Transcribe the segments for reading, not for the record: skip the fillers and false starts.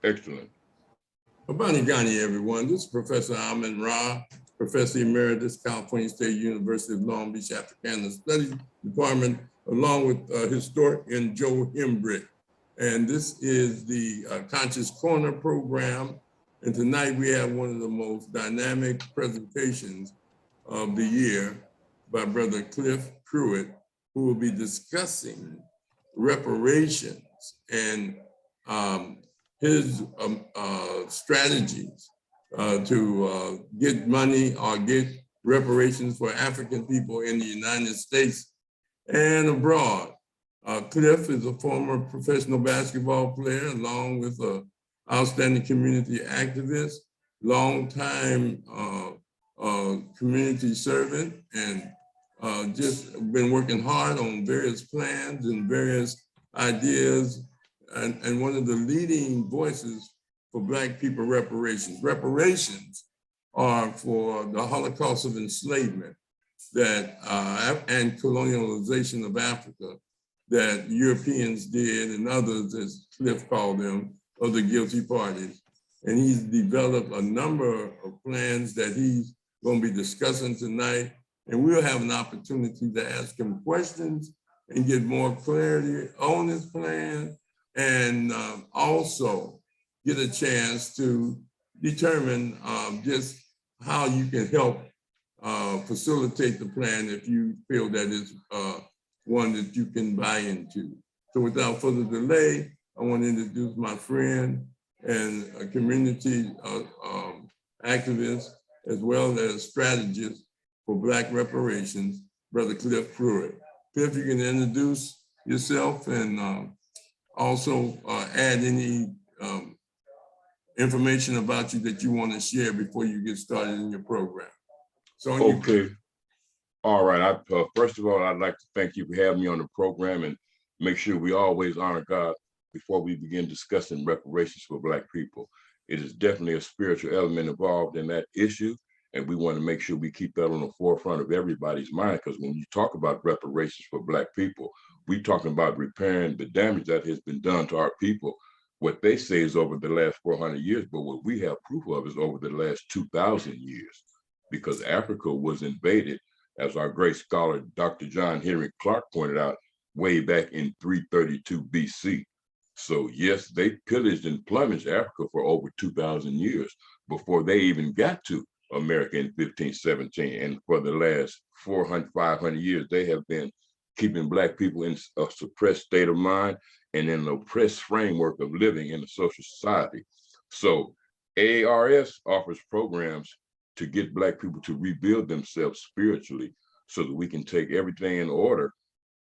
Excellent. Abani Ghani, everyone. This is Professor Amin Ra, Professor Emeritus, California State University of Long Beach, Africana Studies Department, along with historian Joe Hembrick. And this is the Conscious Corner program. And tonight we have one of the most dynamic presentations of the year by Brother Cliff Pruitt, who will be discussing reparations and his strategies to get money or get reparations for African people in the United States and abroad. Cliff is a former professional basketball player, along with an outstanding community activist, longtime community servant, and just been working hard on various plans and various ideas, and one of the leading voices for Black people reparations. Reparations are for the Holocaust of enslavement that and colonialization of Africa that Europeans did, and others, as Cliff called them, of the guilty parties. And he's developed a number of plans that he's going to be discussing tonight. And we'll have an opportunity to ask him questions and get more clarity on his plan, and also get a chance to determine just how you can help facilitate the plan if you feel that it's one that you can buy into. So without further delay, I want to introduce my friend and a community activist, as well as strategist for Black reparations, Brother Cliff Pruitt. Cliff, you can introduce yourself and also add any information about you that you want to share before you get started in your program. So okay. All right. First of all, I'd like to thank you for having me on the program, and make sure we always honor God before we begin discussing reparations for Black people. It is definitely a spiritual element involved in that issue, and we want to make sure we keep that on the forefront of everybody's mind, because when you talk about reparations for Black people, we're talking about repairing the damage that has been done to our people. What they say is over the last 400 years, but what we have proof of is over the last 2,000 years, because Africa was invaded, as our great scholar, Dr. John Henry Clark pointed out, way back in 332 BC. So yes, they pillaged and plumaged Africa for over 2,000 years before they even got to America in 1517. And for the last 400, 500 years, they have been keeping Black people in a suppressed state of mind and in an oppressed framework of living in a social society. So AARS offers programs to get Black people to rebuild themselves spiritually, so that we can take everything in order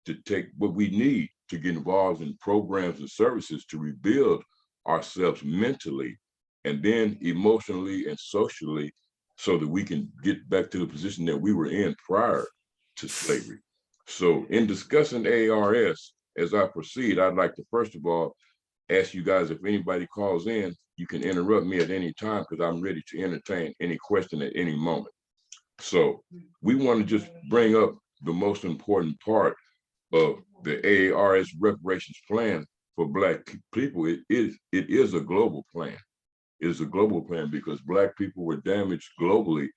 to take what we need to get involved in programs and services to rebuild ourselves mentally and then emotionally and socially, so that we can get back to the position that we were in prior to slavery. So in discussing AARS, as I proceed, I'd like to first of all ask you guys, if anybody calls in, you can interrupt me at any time, because I'm ready to entertain any question at any moment. So we want to just bring up the most important part of the AARS reparations plan for Black people. It is a global plan. It is a global plan because Black people were damaged globally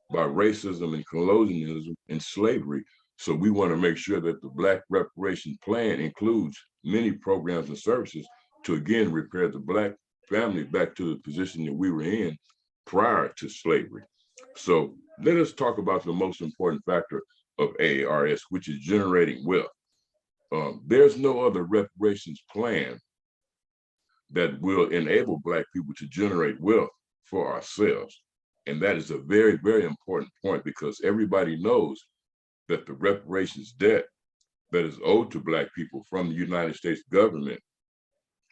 by racism and colonialism and slavery. So we want to make sure that the Black reparations plan includes many programs and services to again repair the Black family back to the position that we were in prior to slavery. So let us talk about the most important factor of AARS, which is generating wealth. There's no other reparations plan that will enable Black people to generate wealth for ourselves. And that is a very, very important point, because everybody knows that the reparations debt that is owed to Black people from the United States government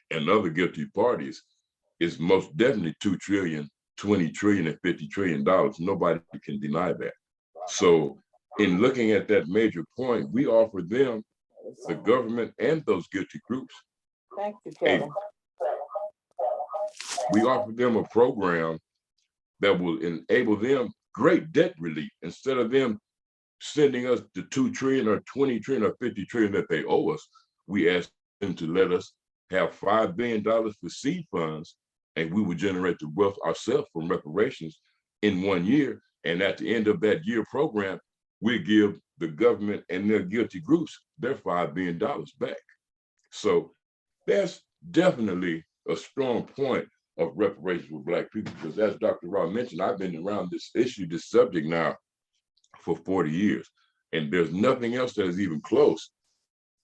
and other guilty parties is most definitely $2 trillion, $20 trillion, and $50 trillion. Nobody can deny that. So in looking at that major point, we offer them, the government and those guilty groups, we offer them a program that will enable them great debt relief. Instead of them sending us the 2 trillion or 20 trillion or 50 trillion that they owe us, we ask them to let us have $5 billion for seed funds and we would generate the wealth ourselves from reparations in 1 year. And at the end of that year program, we give the government and their guilty groups their $5 billion back. So that's definitely a strong point of reparations for Black people, because as Dr. Raw mentioned, I've been around this issue, this subject now for 40 years, and there's nothing else that is even close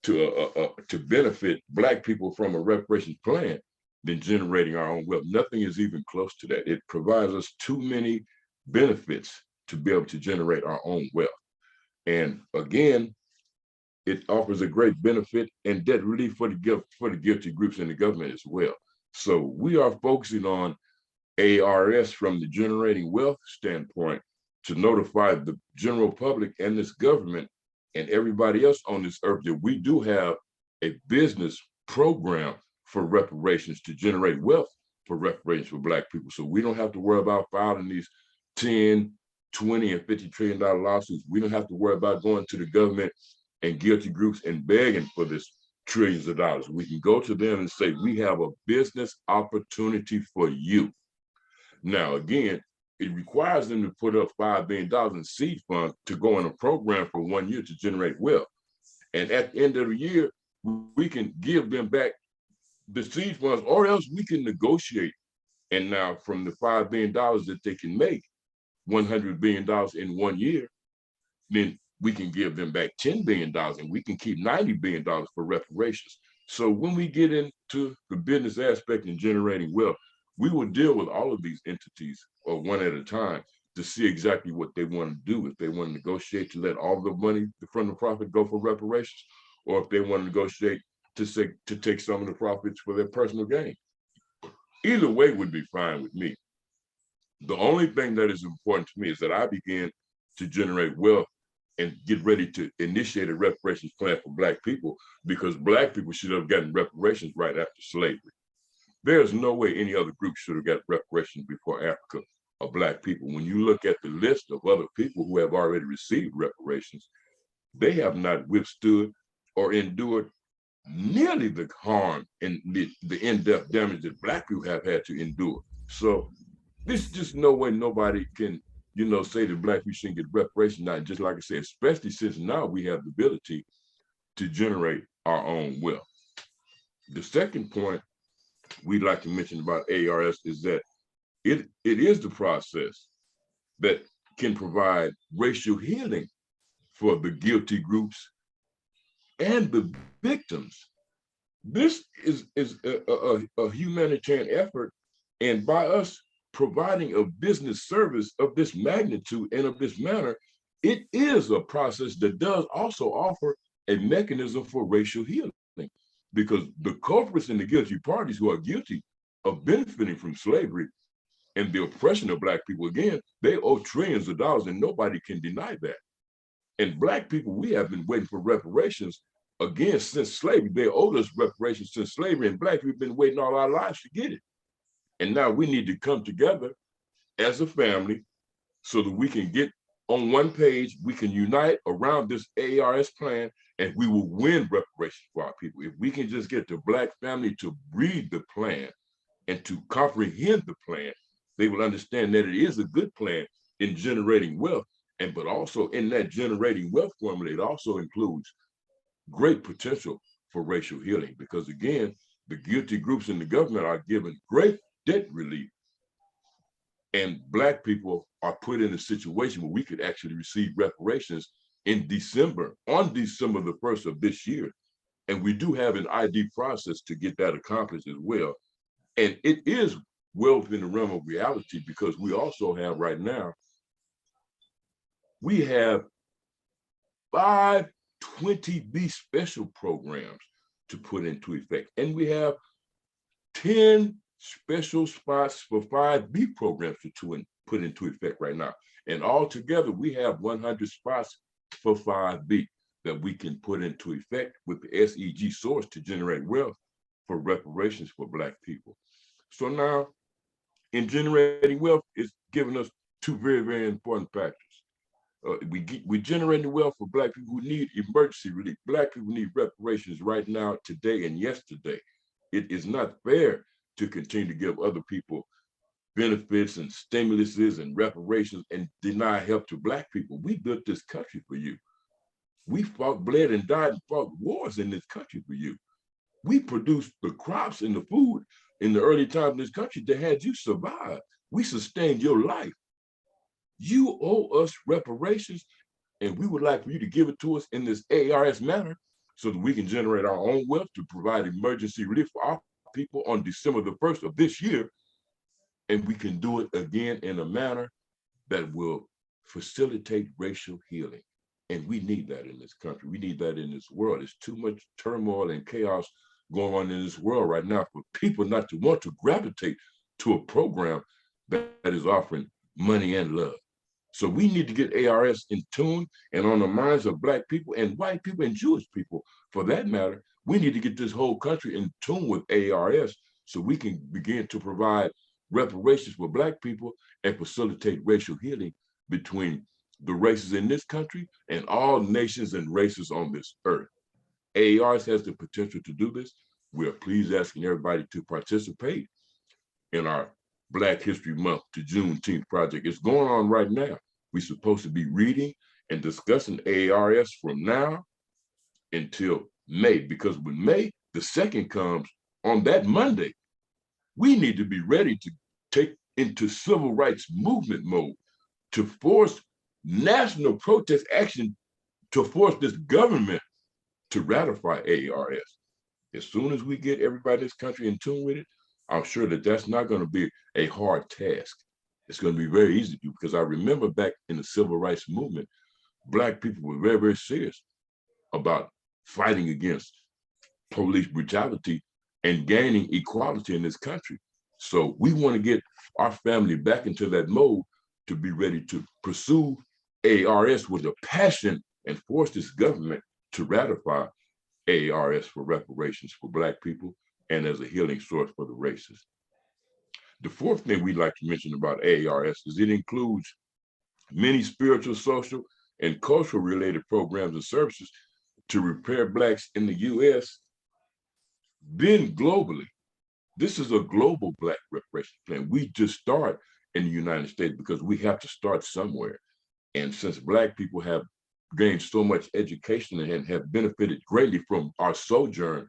to benefit Black people from a reparations plan than generating our own wealth. Nothing is even close to that. It provides us too many benefits to be able to generate our own wealth. And again, it offers a great benefit and debt relief for the guilty groups in the government as well. So we are focusing on ARS from the generating wealth standpoint to notify the general public and this government and everybody else on this earth that we do have a business program for reparations to generate wealth for reparations for Black people. So we don't have to worry about filing these 10, 20, and $50 trillion lawsuits. We don't have to worry about going to the government and guilty groups and begging for this trillions of dollars. We can go to them and say, we have a business opportunity for you. Now, again, it requires them to put up $5 billion in seed funds to go in a program for 1 year to generate wealth. And at the end of the year, we can give them back the seed funds, or else we can negotiate. And now from the $5 billion that they can make, $100 billion in 1 year, then we can give them back $10 billion and we can keep $90 billion for reparations. So when we get into the business aspect and generating wealth, we will deal with all of these entities one at a time to see exactly what they want to do. If they want to negotiate to let all the money from the profit go for reparations, or if they want to negotiate to take some of the profits for their personal gain. Either way would be fine with me. The only thing that is important to me is that I begin to generate wealth and get ready to initiate a reparations plan for Black people, because Black people should have gotten reparations right after slavery. There's no way any other group should have got reparations before Africa or Black people. When you look at the list of other people who have already received reparations, they have not withstood or endured nearly the harm and the in-depth damage that Black people have had to endure. So there's just no way nobody can, say that Black people shouldn't get reparations now. Just like I said, especially since now we have the ability to generate our own wealth. The second point we'd like to mention about ARS is that it is the process that can provide racial healing for the guilty groups and the victims. This is a humanitarian effort, and by us providing a business service of this magnitude and of this manner, it is a process that does also offer a mechanism for racial healing, because the culprits and the guilty parties who are guilty of benefiting from slavery and the oppression of Black people, again, they owe trillions of dollars and nobody can deny that. And Black people, we have been waiting for reparations again since slavery. They owed us reparations since slavery, and Black people have been waiting all our lives to get it. And now we need to come together as a family so that we can get on one page, we can unite around this ARS plan, and we will win reparations for our people. If we can just get the Black family to read the plan and to comprehend the plan, they will understand that it is a good plan in generating wealth, but also in that generating wealth formula, it also includes great potential for racial healing, because again, the guilty groups in the government are given great debt relief, and Black people are put in a situation where we could actually receive reparations on December the 1st of this year. And we do have an ID process to get that accomplished as well. And it is well within the realm of reality, because we also have right now, we have 5 20B special programs to put into effect. And we have 10 special spots for 5B programs to put into effect right now. And altogether, we have 100 spots for 5B that we can put into effect with the SEG source to generate wealth for reparations for Black people. So now, in generating wealth, it's giving us two very, very important factors. We generating wealth for Black people who need emergency relief. Black people need reparations right now, today, and yesterday. It is not fair to continue to give other people benefits and stimuluses and reparations and deny help to Black people. We built this country for you. We fought, bled, and died and fought wars in this country for you. We produced the crops and the food in the early times in this country that had you survive. We sustained your life. You owe us reparations, and we would like for you to give it to us in this ARS manner so that we can generate our own wealth to provide emergency relief for our people on December the 1st of this year. And we can do it again in a manner that will facilitate racial healing. And we need that in this country. We need that in this world. There's too much turmoil and chaos going on in this world right now for people not to want to gravitate to a program that is offering money and love. So we need to get ARS in tune and on the minds of Black people and white people and Jewish people, for that matter. We need to get this whole country in tune with ARS so we can begin to provide reparations for Black people and facilitate racial healing between the races in this country and all nations and races on this earth. ARS has the potential to do this. We're pleased asking everybody to participate in our Black History Month to Juneteenth project. It's going on right now. We're supposed to be reading and discussing ARS from now until May, because when May the 2nd comes on that Monday, we need to be ready to take into civil rights movement mode to force national protest action to force this government to ratify ARS. As soon as we get everybody in this country in tune with it, I'm sure that that's not going to be a hard task. It's going to be very easy to do, because I remember back in the civil rights movement, Black people were very, very serious about fighting against police brutality and gaining equality in this country. So we want to get our family back into that mode to be ready to pursue ARS with a passion and force this government to ratify ARS for reparations for Black people and as a healing source for the races. The fourth thing we'd like to mention about ARS is it includes many spiritual, social, and cultural related programs and services to repair Blacks in the US, then globally. This is a global Black reparation plan. We just start in the United States because we have to start somewhere. And since Black people have gained so much education and have benefited greatly from our sojourn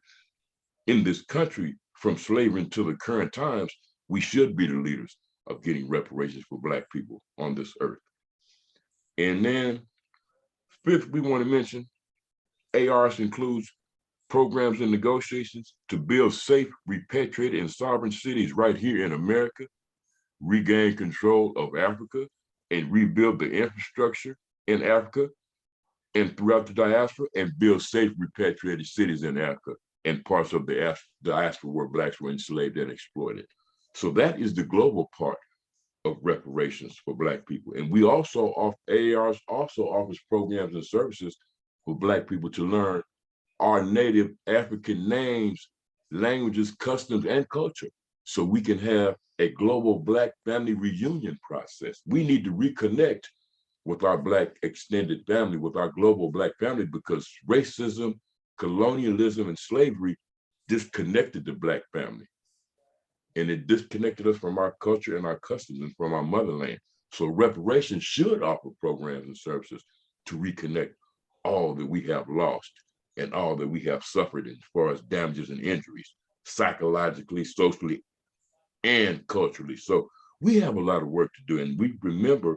in this country from slavery until the current times, we should be the leaders of getting reparations for Black people on this earth. And then fifth, we want to mention ARS includes programs and negotiations to build safe, repatriated, and sovereign cities right here in America, regain control of Africa, and rebuild the infrastructure in Africa and throughout the diaspora, and build safe, repatriated cities in Africa and parts of the diaspora where Blacks were enslaved and exploited. So that is the global part of reparations for Black people. And we also AARS also offers programs and services for Black people to learn our native African names, languages, customs, and culture, so we can have a global Black family reunion process. We need to reconnect with our Black extended family, with our global Black family, because racism, colonialism, and slavery disconnected the Black family. And it disconnected us from our culture and our customs and from our motherland. So reparations should offer programs and services to reconnect all that we have lost and all that we have suffered as far as damages and injuries, psychologically, socially, and culturally. So we have a lot of work to do. And we remember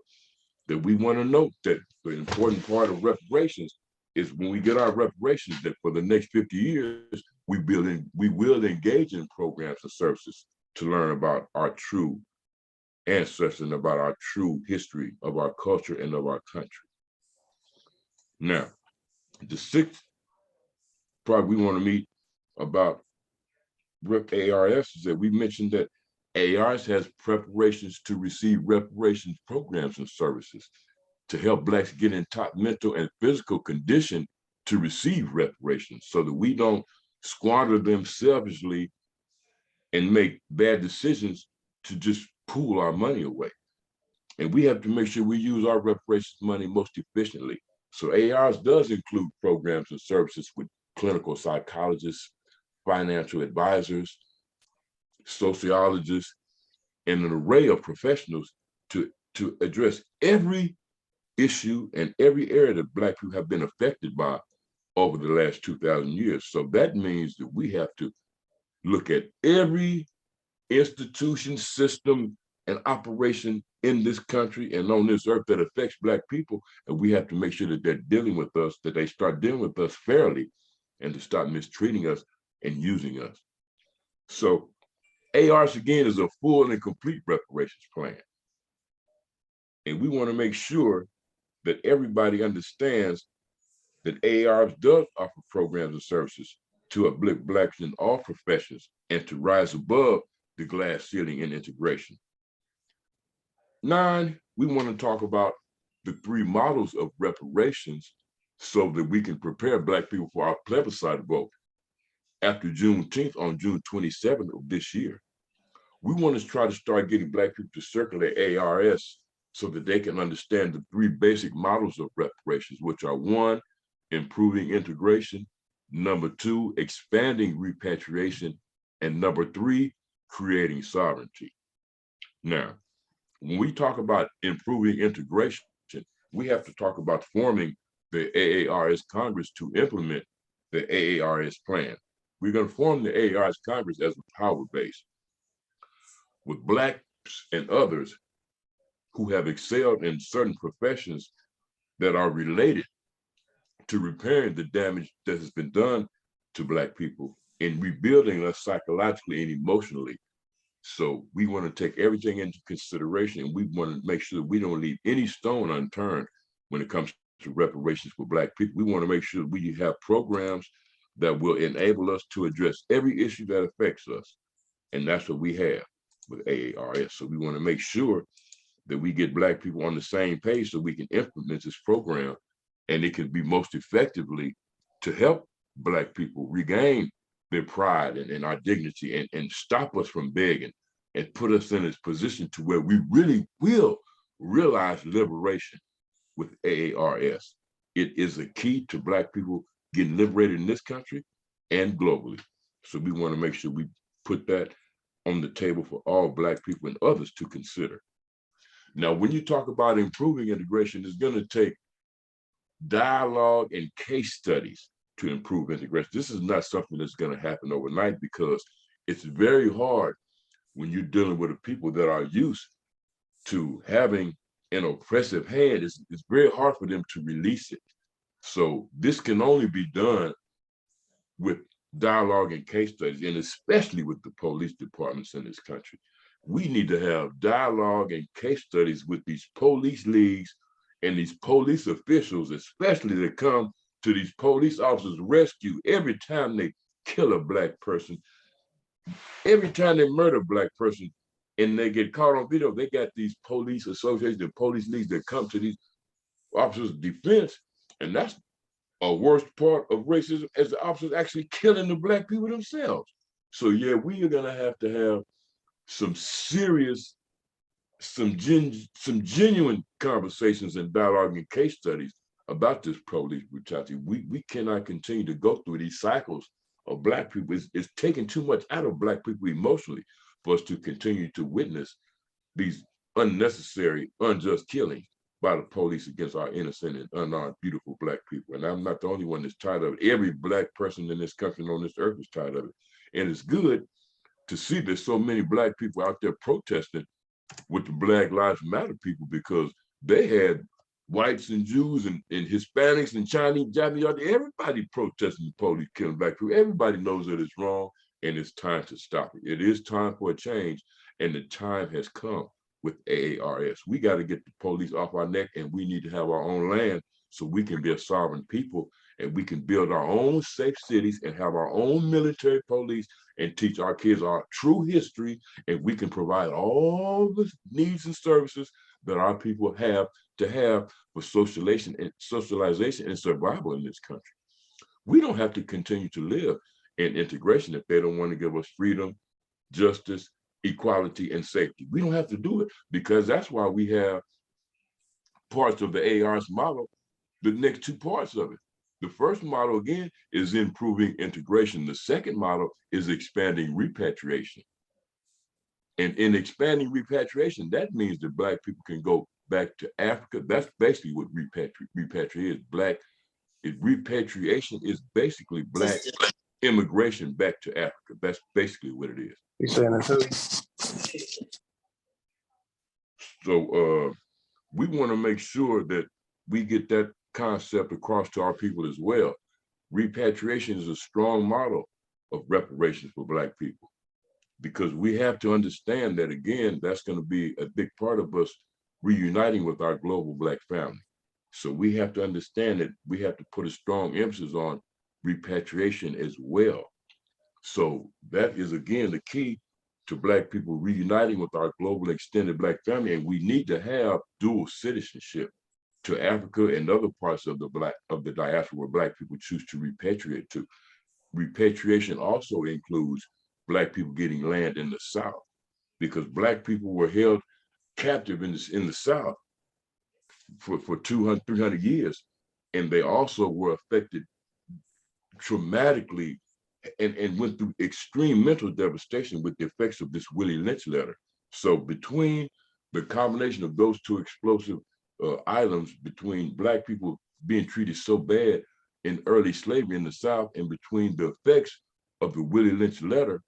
that we want to note that the important part of reparations is when we get our reparations, that for the next 50 years, we will engage in programs and services to learn about our true ancestors and about our true history of our culture and of our country. Now, the sixth part we want to meet about ARS is that we mentioned that ARS has preparations to receive reparations programs and services to help Blacks get in top mental and physical condition to receive reparations, so that we don't squander them selfishly and make bad decisions to just pool our money away. And we have to make sure we use our reparations money most efficiently. So ARS does include programs and services with clinical psychologists, financial advisors, sociologists, and an array of professionals to address every issue and every area that Black people have been affected by over the last 2,000 years. So that means that we have to look at every institution, system, and operation in this country and on this earth that affects Black people. And we have to make sure that they're dealing with us, that they start dealing with us fairly and to stop mistreating us and using us. So ARS, again, is a full and complete reparations plan. And we want to make sure that everybody understands that AARS does offer programs and services to uplift Blacks in all professions and to rise above the glass ceiling in integration. 9, we want to talk about the 3 models of reparations so that we can prepare Black people for our plebiscite vote after Juneteenth on June 27th of this year. We want to try to start getting Black people to circulate ARS so that they can understand the 3 basic models of reparations, which are 1, improving integration, number 2, expanding repatriation, and number 3, creating sovereignty. Now, when we talk about improving integration, we have to talk about forming the AARS Congress to implement the AARS plan. We're going to form the AARS Congress as a power base with Blacks and others who have excelled in certain professions that are related to repairing the damage that has been done to Black people and rebuilding us psychologically and emotionally. So we want to take everything into consideration, and we want to make sure that we don't leave any stone unturned when it comes to reparations for Black people. We want to make sure that we have programs that will enable us to address every issue that affects us. And that's what we have with AARS. So we want to make sure that we get Black people on the same page so we can implement this program, and it can be most effectively to help Black people regain their pride and our dignity and stop us from begging and put us in a position to where we really will realize liberation with AARS. It is a key to Black people getting liberated in this country and globally. So we want to make sure we put that on the table for all Black people and others to consider. Now, when you talk about improving integration, it's going to take dialogue and case studies to improve integration. This is not something that's going to happen overnight because it's very hard when you're dealing with people that are used to having an oppressive hand. It's very hard for them to release it. So this can only be done with dialogue and case studies, and especially with the police departments in this country. We need to have dialogue and case studies with these police leagues and these police officials, especially that come to these police officers' rescue every time they kill a Black person, every time they murder a Black person, and they get caught on video. They got these police associations and police leagues that come to these officers' defense, and that's a worst part of racism, as the officers actually killing the Black people themselves. So yeah, we are gonna have to have some serious, some genuine conversations and dialogue and case studies about this police brutality. We cannot continue to go through these cycles of Black people. It's taking too much out of Black people emotionally for us to continue to witness these unnecessary, unjust killings by the police against our innocent and unarmed, beautiful Black people. And I'm not the only one that's tired of it. Every Black person in this country and on this earth is tired of it. And it's good to see there's so many Black people out there protesting with the Black Lives Matter people, because they had whites and Jews and Hispanics and Chinese, Japanese, everybody protesting the police killing Black people. Everybody knows that it's wrong, and it's time to stop it. It is time for a change, and the time has come with AARS. We got to get the police off our neck, and we need to have our own land so we can be a sovereign people, and we can build our own safe cities and have our own military police and teach our kids our true history, and we can provide all the needs and services that our people have to have for socialization and survival in this country. We don't have to continue to live in integration if they don't want to give us freedom, justice, equality, and safety. We don't have to do it, because that's why we have parts of the ARS model, the next 2 parts of it. The first model, again, is improving integration. The second model is expanding repatriation. And in expanding repatriation, that means that Black people can go back to Africa. That's basically what repatriation is. Repatriation is basically Black immigration back to Africa. That's basically what it is. You saying that too? So we want to make sure that we get that concept across to our people as well. Repatriation is a strong model of reparations for Black people, because we have to understand that, again, that's going to be a big part of us reuniting with our global Black family. So we have to understand that we have to put a strong emphasis on repatriation as well. So that is, again, the key to Black people reuniting with our global extended Black family. And we need to have dual citizenship to Africa and other parts of the diaspora where Black people choose to repatriate to. Repatriation also includes Black people getting land in the South, because Black people were held captive in the South for 200, 300 years. And they also were affected traumatically and went through extreme mental devastation with the effects of this Willie Lynch letter. So between the combination of those two explosive items, between Black people being treated so bad in early slavery in the South, and between the effects of the Willie Lynch letter,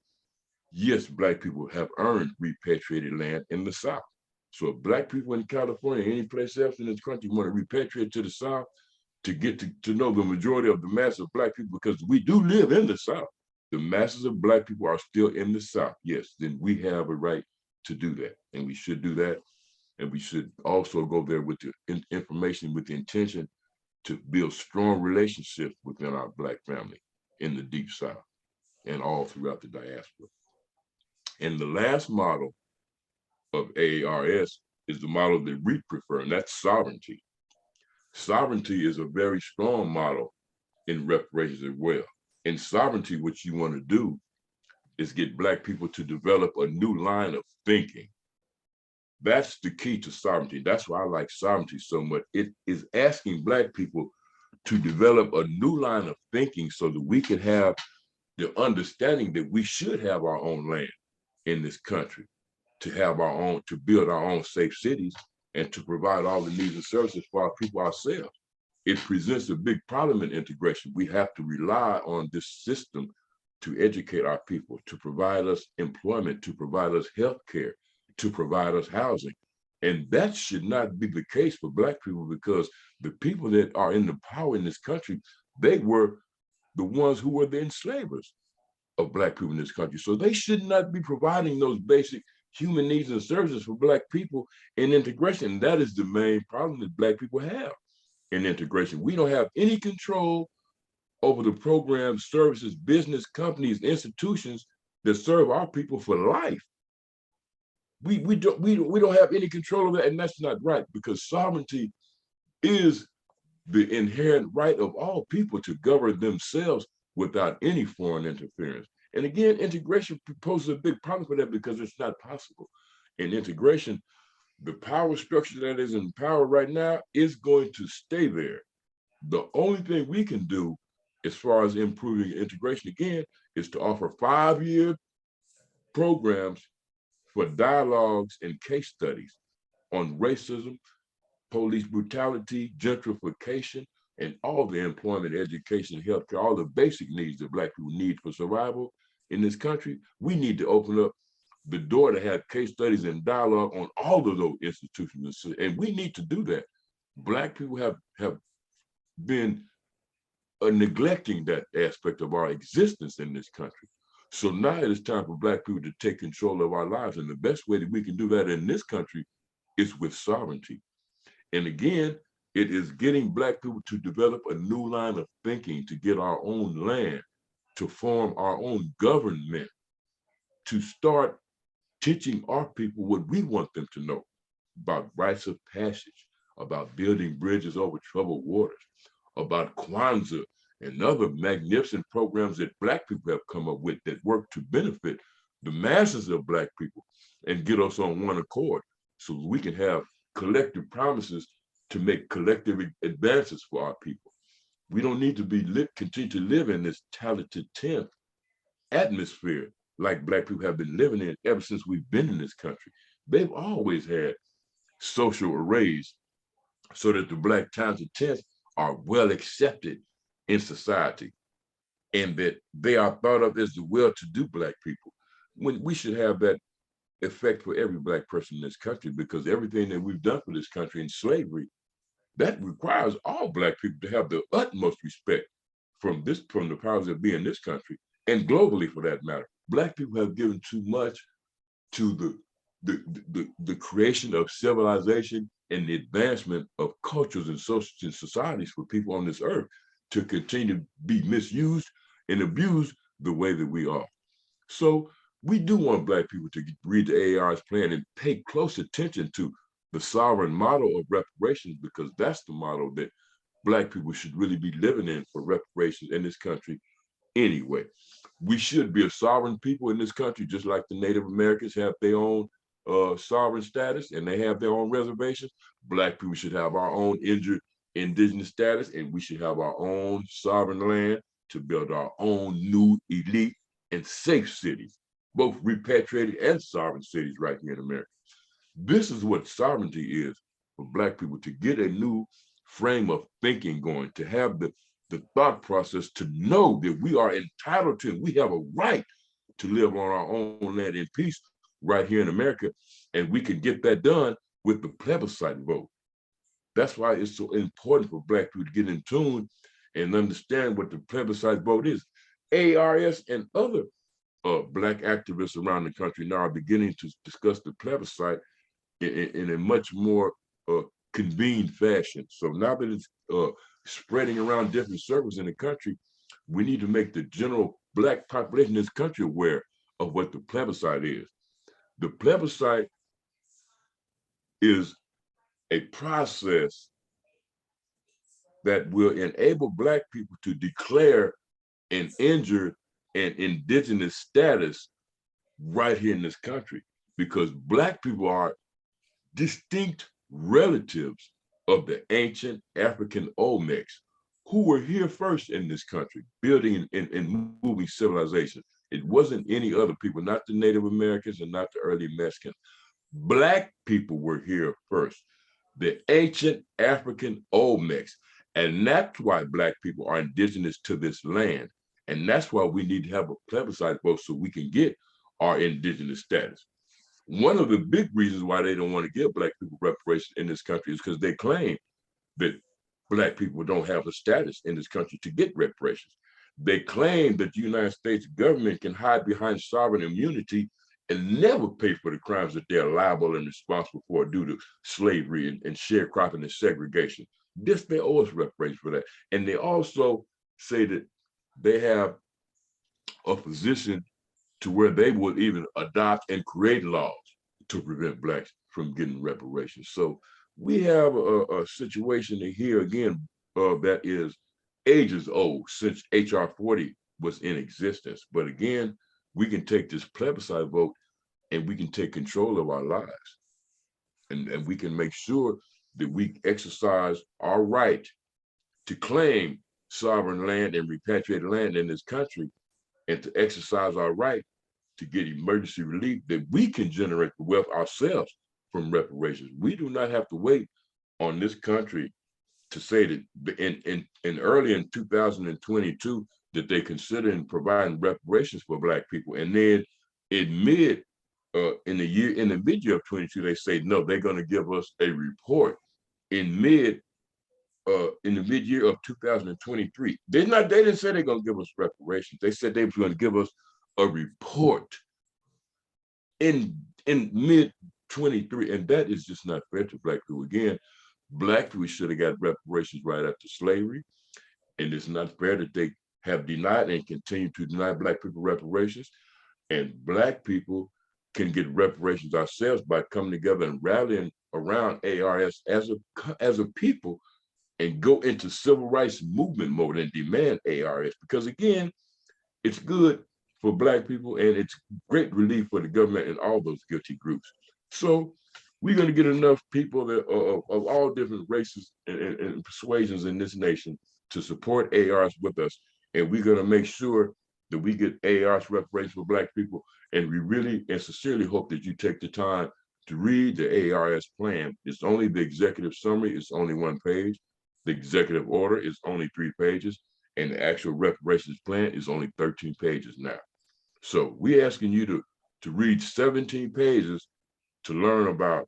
yes, Black people have earned repatriated land in the South. So if Black people in California, any place else in this country, want to repatriate to the South to get to know the majority of the mass of Black people, because we do live in the South, the masses of Black people are still in the South, yes, then we have a right to do that. And we should do that. And we should also go there with the information, with the intention to build strong relationships within our Black family in the Deep South and all throughout the diaspora. And the last model of AARS is the model that we prefer, and that's sovereignty. Sovereignty is a very strong model in reparations as well. In sovereignty, what you want to do is get Black people to develop a new line of thinking. That's the key to sovereignty. That's why I like sovereignty so much. It is asking Black people to develop a new line of thinking so that we can have the understanding that we should have our own land in this country, to have our own, to build our own safe cities, and to provide all the needs and services for our people ourselves. It presents a big problem in integration. We have to rely on this system to educate our people, to provide us employment, to provide us health care, to provide us housing. And that should not be the case for Black people, because the people that are in the power in this country, they were the ones who were the enslavers of Black people in this country. So they should not be providing those basic human needs and services for Black people in integration. And that is the main problem that Black people have in integration. We don't have any control over the programs, services, business, companies, institutions that serve our people for life. We don't have any control of that, and that's not right, because sovereignty is the inherent right of all people to govern themselves without any foreign interference. And again, integration poses a big problem for that, because it's not possible. In integration, the power structure that is in power right now is going to stay there. The only thing we can do as far as improving integration, again, is to offer 5-year programs for dialogues and case studies on racism, police brutality, gentrification, and all the employment, education, healthcare, all the basic needs that Black people need for survival in this country. We need to open up the door to have case studies and dialogue on all of those institutions. And we need to do that. Black people have been neglecting that aspect of our existence in this country. So now it is time for Black people to take control of our lives. And the best way that we can do that in this country is with sovereignty. And again, it is getting Black people to develop a new line of thinking, to get our own land, to form our own government, to start teaching our people what we want them to know about rites of passage, about building bridges over troubled waters, about Kwanzaa and other magnificent programs that Black people have come up with that work to benefit the masses of Black people and get us on one accord, so we can have collective promises to make collective advances for our people. We don't need to continue to live in this talented 10th atmosphere like Black people have been living in ever since we've been in this country. They've always had social arrays so that the Black times and tenths are well accepted in society and that they are thought of as the well-to-do Black people. When we should have that effect for every Black person in this country, because everything that we've done for this country in slavery, that requires all Black people to have the utmost respect from the powers that be in this country and globally for that matter. Black people have given too much to the creation of civilization and the advancement of cultures and societies for people on this earth to continue to be misused and abused the way that we are. So we do want Black people to read the AAR's plan and pay close attention to the sovereign model of reparations, because that's the model that Black people should really be living in for reparations in this country anyway. We should be a sovereign people in this country, just like the Native Americans have their own sovereign status and they have their own reservations. Black people should have our own indigenous status, and we should have our own sovereign land to build our own new elite and safe cities, both repatriated and sovereign cities right here in America. This is what sovereignty is for Black people, to get a new frame of thinking going, to have the thought process to know that we are entitled to, we have a right to live on our own land in peace right here in America. And we can get that done with the plebiscite vote. That's why it's so important for Black people to get in tune and understand what the plebiscite vote is. ARS and other Black activists around the country now are beginning to discuss the plebiscite in a much more convened fashion. So now that it's spreading around different circles in the country, we need to make the general Black population in this country aware of what the plebiscite is. The plebiscite is a process that will enable Black people to declare an injured and indigenous status right here in this country, because Black people are distinct relatives of the ancient African Olmecs, who were here first in this country, building and moving civilization. It wasn't any other people, not the Native Americans and not the early Mexicans. Black people were here first, the ancient African Olmecs. And that's why Black people are indigenous to this land. And that's why we need to have a plebiscite vote so we can get our indigenous status. One of the big reasons why they don't want to give Black people reparations in this country is because they claim that Black people don't have a status in this country to get reparations. They claim that the United States government can hide behind sovereign immunity and never pay for the crimes that they're liable and responsible for due to slavery and sharecropping and segregation. This, they owe us reparations for that. And they also say that they have a position to where they would even adopt and create laws to prevent Blacks from getting reparations. So we have a situation here again that is ages old, since HR 40 was in existence. But again, we can take this plebiscite vote and we can take control of our lives. And we can make sure that we exercise our right to claim sovereign land and repatriated land in this country, and to exercise our right to get emergency relief, that we can generate the wealth ourselves from reparations. We do not have to wait on this country to say that in early in 2022 that they considering providing reparations for Black people, and then in the mid-year of 22 they say no, they're going to give us a report in the mid-year of 2023. They didn't say they're going to give us reparations. They said they were going to give us a report in mid 23, and that is just not fair to Black people. Again, Black people should have got reparations right after slavery, and it's not fair that they have denied and continue to deny Black people reparations. And Black people can get reparations ourselves by coming together and rallying around ARS as a people, and go into civil rights movement mode and demand ARS, because again, it's good for Black people and it's great relief for the government and all those guilty groups. So we're going to get enough people that of all different races and persuasions in this nation to support ARS with us, and we're going to make sure that we get ARS reparations for Black people. And we really and sincerely hope that you take the time to read the ARS plan. It's only the executive summary, it's only 1 page. The executive order is only 3 pages. And the actual reparations plan is only 13 pages now. So we're asking you to read 17 pages to learn about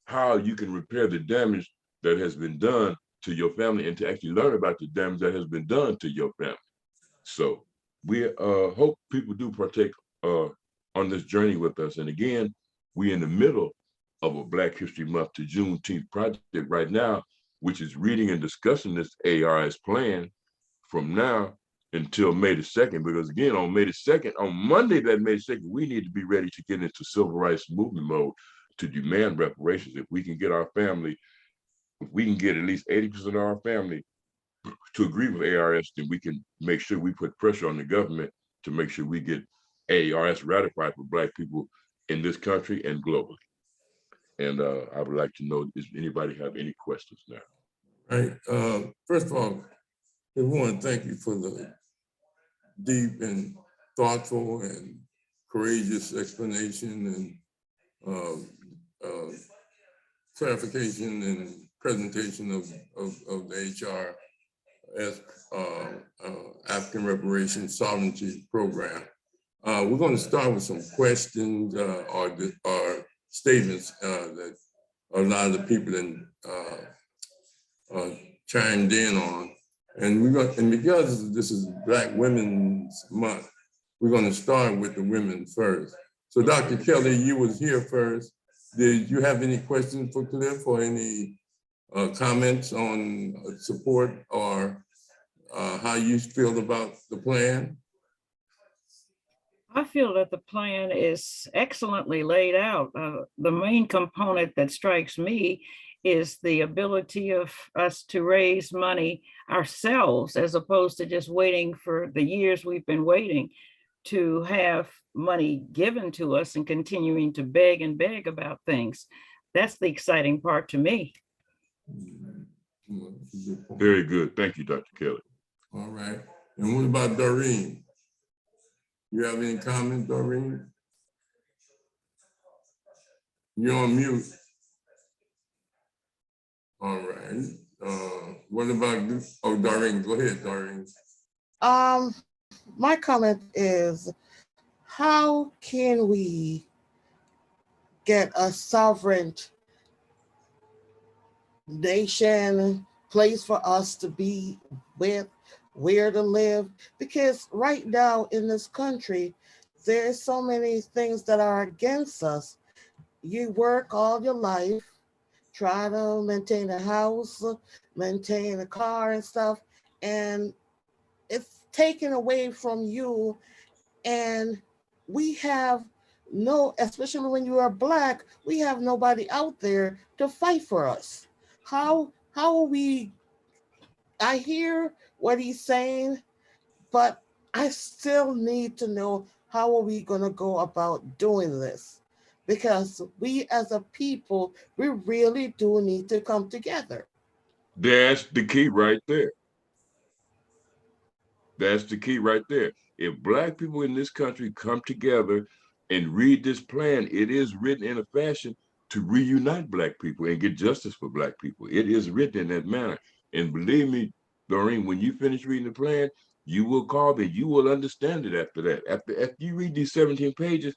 how you can repair the damage that has been done to your family and to actually learn about the damage that has been done to your family. So we hope people do partake on this journey with us. And again, we're in the middle of a Black History Month to Juneteenth project right now, which is reading and discussing this ARS plan from now until May the 2nd, because again, on May the 2nd, on Monday, that May the 2nd, we need to be ready to get into civil rights movement mode to demand reparations. If we can get our family, if we can get at least 80% of our family to agree with ARS, then we can make sure we put pressure on the government to make sure we get ARS ratified for Black people in this country and globally. And I would like to know, does anybody have any questions now? Right. First of all, I want to thank you for the deep and thoughtful and courageous explanation and clarification and presentation of the HR as African Reparations Sovereignty Program. We're going to start with some questions or statements that a lot of the people chimed in on. And because this is Black Women's Month, we're going to start with the women first. So Dr. Kelly, you was here first. Did you have any questions for Cliff or any comments on support or how you feel about the plan? I feel that the plan is excellently laid out. The main component that strikes me is the ability of us to raise money ourselves, as opposed to just waiting for the years we've been waiting to have money given to us and continuing to beg and beg about things. That's the exciting part to me. Very good. Thank you, Dr. Kelly. All right. And what about Doreen? You have any comments, Doreen? You're on mute. All right. What about this? Oh, Doreen, go ahead, Doreen. My comment is, how can we get a sovereign nation, place for us to be with, where to live? Because right now in this country, there's so many things that are against us. You work all your life, try to maintain a house, maintain a car and stuff, and it's taken away from you. And we have no, especially when you are Black, we have nobody out there to fight for us. How are we? I hear what he's saying, but I still need to know, how are we going to go about doing this? Because we as a people, we really do need to come together. That's the key right there. That's the key right there. If Black people in this country come together and read this plan, it is written in a fashion to reunite Black people and get justice for Black people. It is written in that manner. And believe me, Doreen, when you finish reading the plan, you will call me. You will understand it after that. After you read these 17 pages,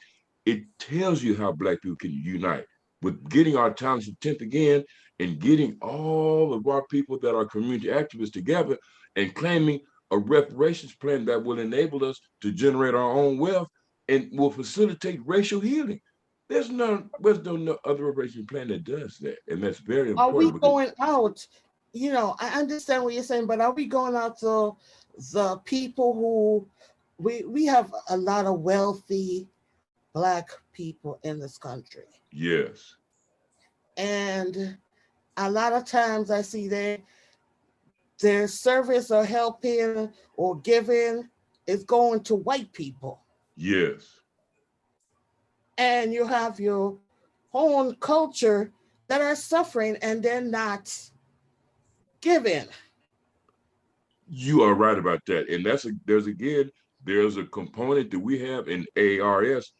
it tells you how Black people can unite with getting our towns to 10th again and getting all of our people that are community activists together and claiming a reparations plan that will enable us to generate our own wealth and will facilitate racial healing. There's no other reparations plan that does that. And that's very Are we important. going out? You know, I understand what you're saying, but are we going out to the people who, we have a lot of wealthy Black people in this country. Yes. And a lot of times I see their service or helping or giving is going to white people. Yes. And you have your own culture that are suffering and they're not giving. You are right about that. And there's again, there's a component that we have in ARS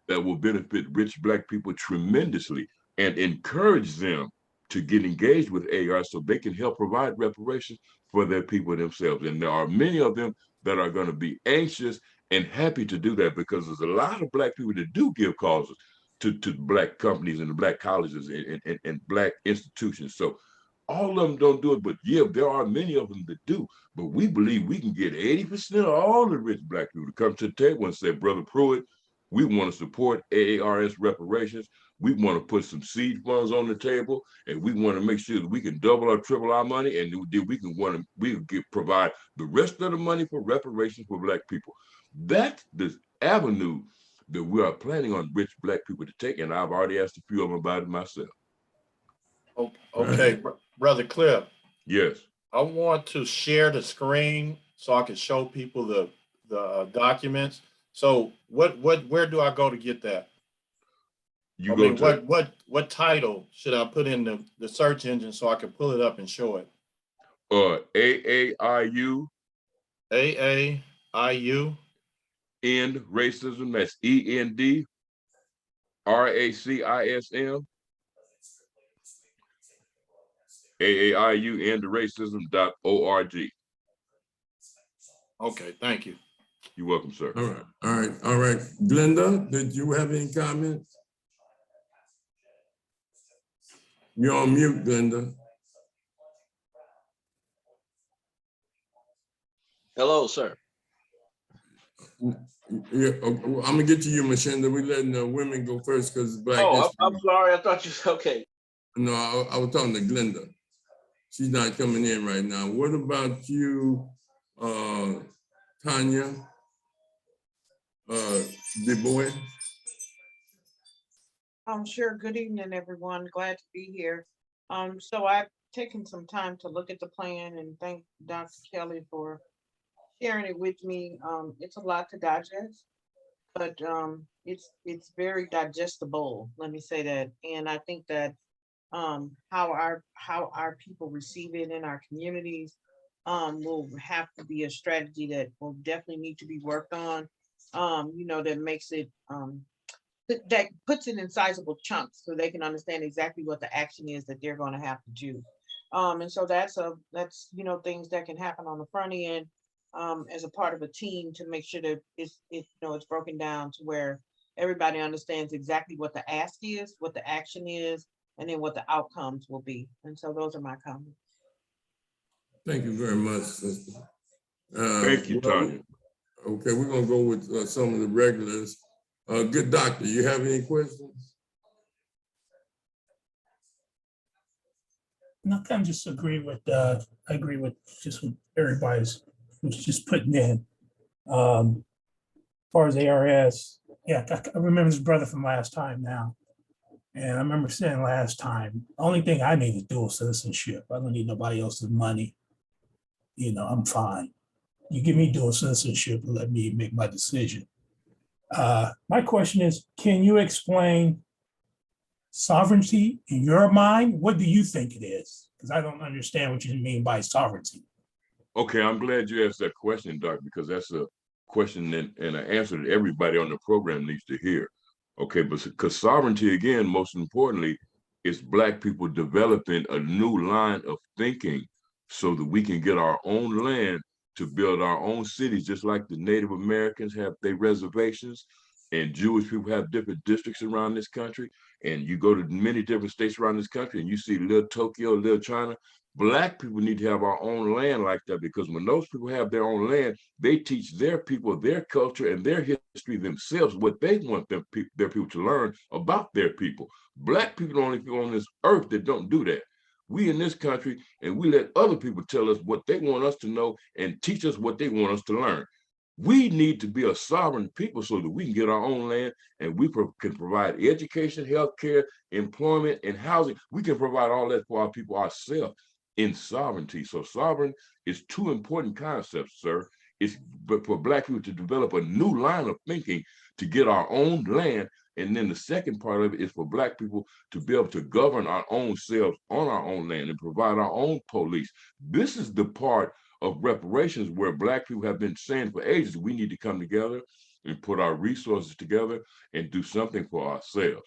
that will benefit rich Black people tremendously and encourage them to get engaged with ARS so they can help provide reparations for their people themselves. And there are many of them that are going to be anxious and happy to do that, because there's a lot of Black people that do give causes to Black companies and the Black colleges and Black institutions. So all of them don't do it, but yeah, there are many of them that do. But we believe we can get 80% of all the rich Black people to come to the table and say, Brother Pruitt, we want to support AARS reparations. We want to put some seed funds on the table, and we want to make sure that we can double or triple our money, and we can provide the rest of the money for reparations for Black people. That's the avenue that we are planning on rich Black people to take, and I've already asked a few of them about it myself. Okay, Brother Cliff. Yes. I want to share the screen so I can show people the documents. So where do I go to get that? What title should I put in the search engine so I can pull it up and show it? AAIU. AAIU. End racism. That's END RACISM. AAIU end racism.org. Okay, thank you. You're welcome, sir. All right. Glenda, did you have any comments? You're on mute, Glenda. Hello, sir. Yeah, I'm gonna get to you, Mashinda. We're letting the women go first because Black Oh, I'm sorry. I thought you said okay. No, I was talking to Glenda. She's not coming in right now. What about you, Tanya Du Bois? Sure. Good evening, everyone. Glad to be here. So I've taken some time to look at the plan and thank Dr. Kelly for sharing it with me. It's a lot to digest, but it's very digestible. Let me say that. And I think that how our people receive it in our communities will have to be a strategy that will definitely need to be worked on. That makes it that puts it in sizable chunks so they can understand exactly what the action is that they're going to have to do. And so that's things that can happen on the front end as a part of a team to make sure that it's broken down to where everybody understands exactly what the ask is, what the action is, and then what the outcomes will be. And so those are my comments. Thank you very much, sister. Thank you, Tanya. Okay, we're gonna go with some of the regulars. Good doctor, you have any questions? No, I just agree with just what everybody's was just putting in. As far as ARS, yeah, I remember this brother from last time now. And I remember saying last time, the only thing I need is dual citizenship. I don't need nobody else's money. I'm fine. You give me dual citizenship and let me make my decision. My question is, can you explain sovereignty in your mind? What do you think it is? Because I don't understand what you mean by sovereignty. Okay, I'm glad you asked that question, Doc, because that's a question and an answer that everybody on the program needs to hear. Okay, but because sovereignty, again, most importantly, is Black people developing a new line of thinking so that we can get our own land to build our own cities, just like the Native Americans have their reservations and Jewish people have different districts around this country. And you go to many different states around this country and you see little Tokyo, little China. Black people need to have our own land like that, because when those people have their own land, they teach their people their culture and their history themselves, what they want their people to learn about their people. Black people are the only people on this earth that don't do that. We in this country, and we let other people tell us what they want us to know and teach us what they want us to learn. We need to be a sovereign people so that we can get our own land and we can provide education, healthcare, employment, and housing. We can provide all that for our people ourselves in sovereignty. So sovereign is two important concepts, sir. It's for Black people to develop a new line of thinking to get our own land. And then the second part of it is for Black people to be able to govern our own selves on our own land and provide our own police. This is the part of reparations, where Black people have been saying for ages, we need to come together and put our resources together and do something for ourselves.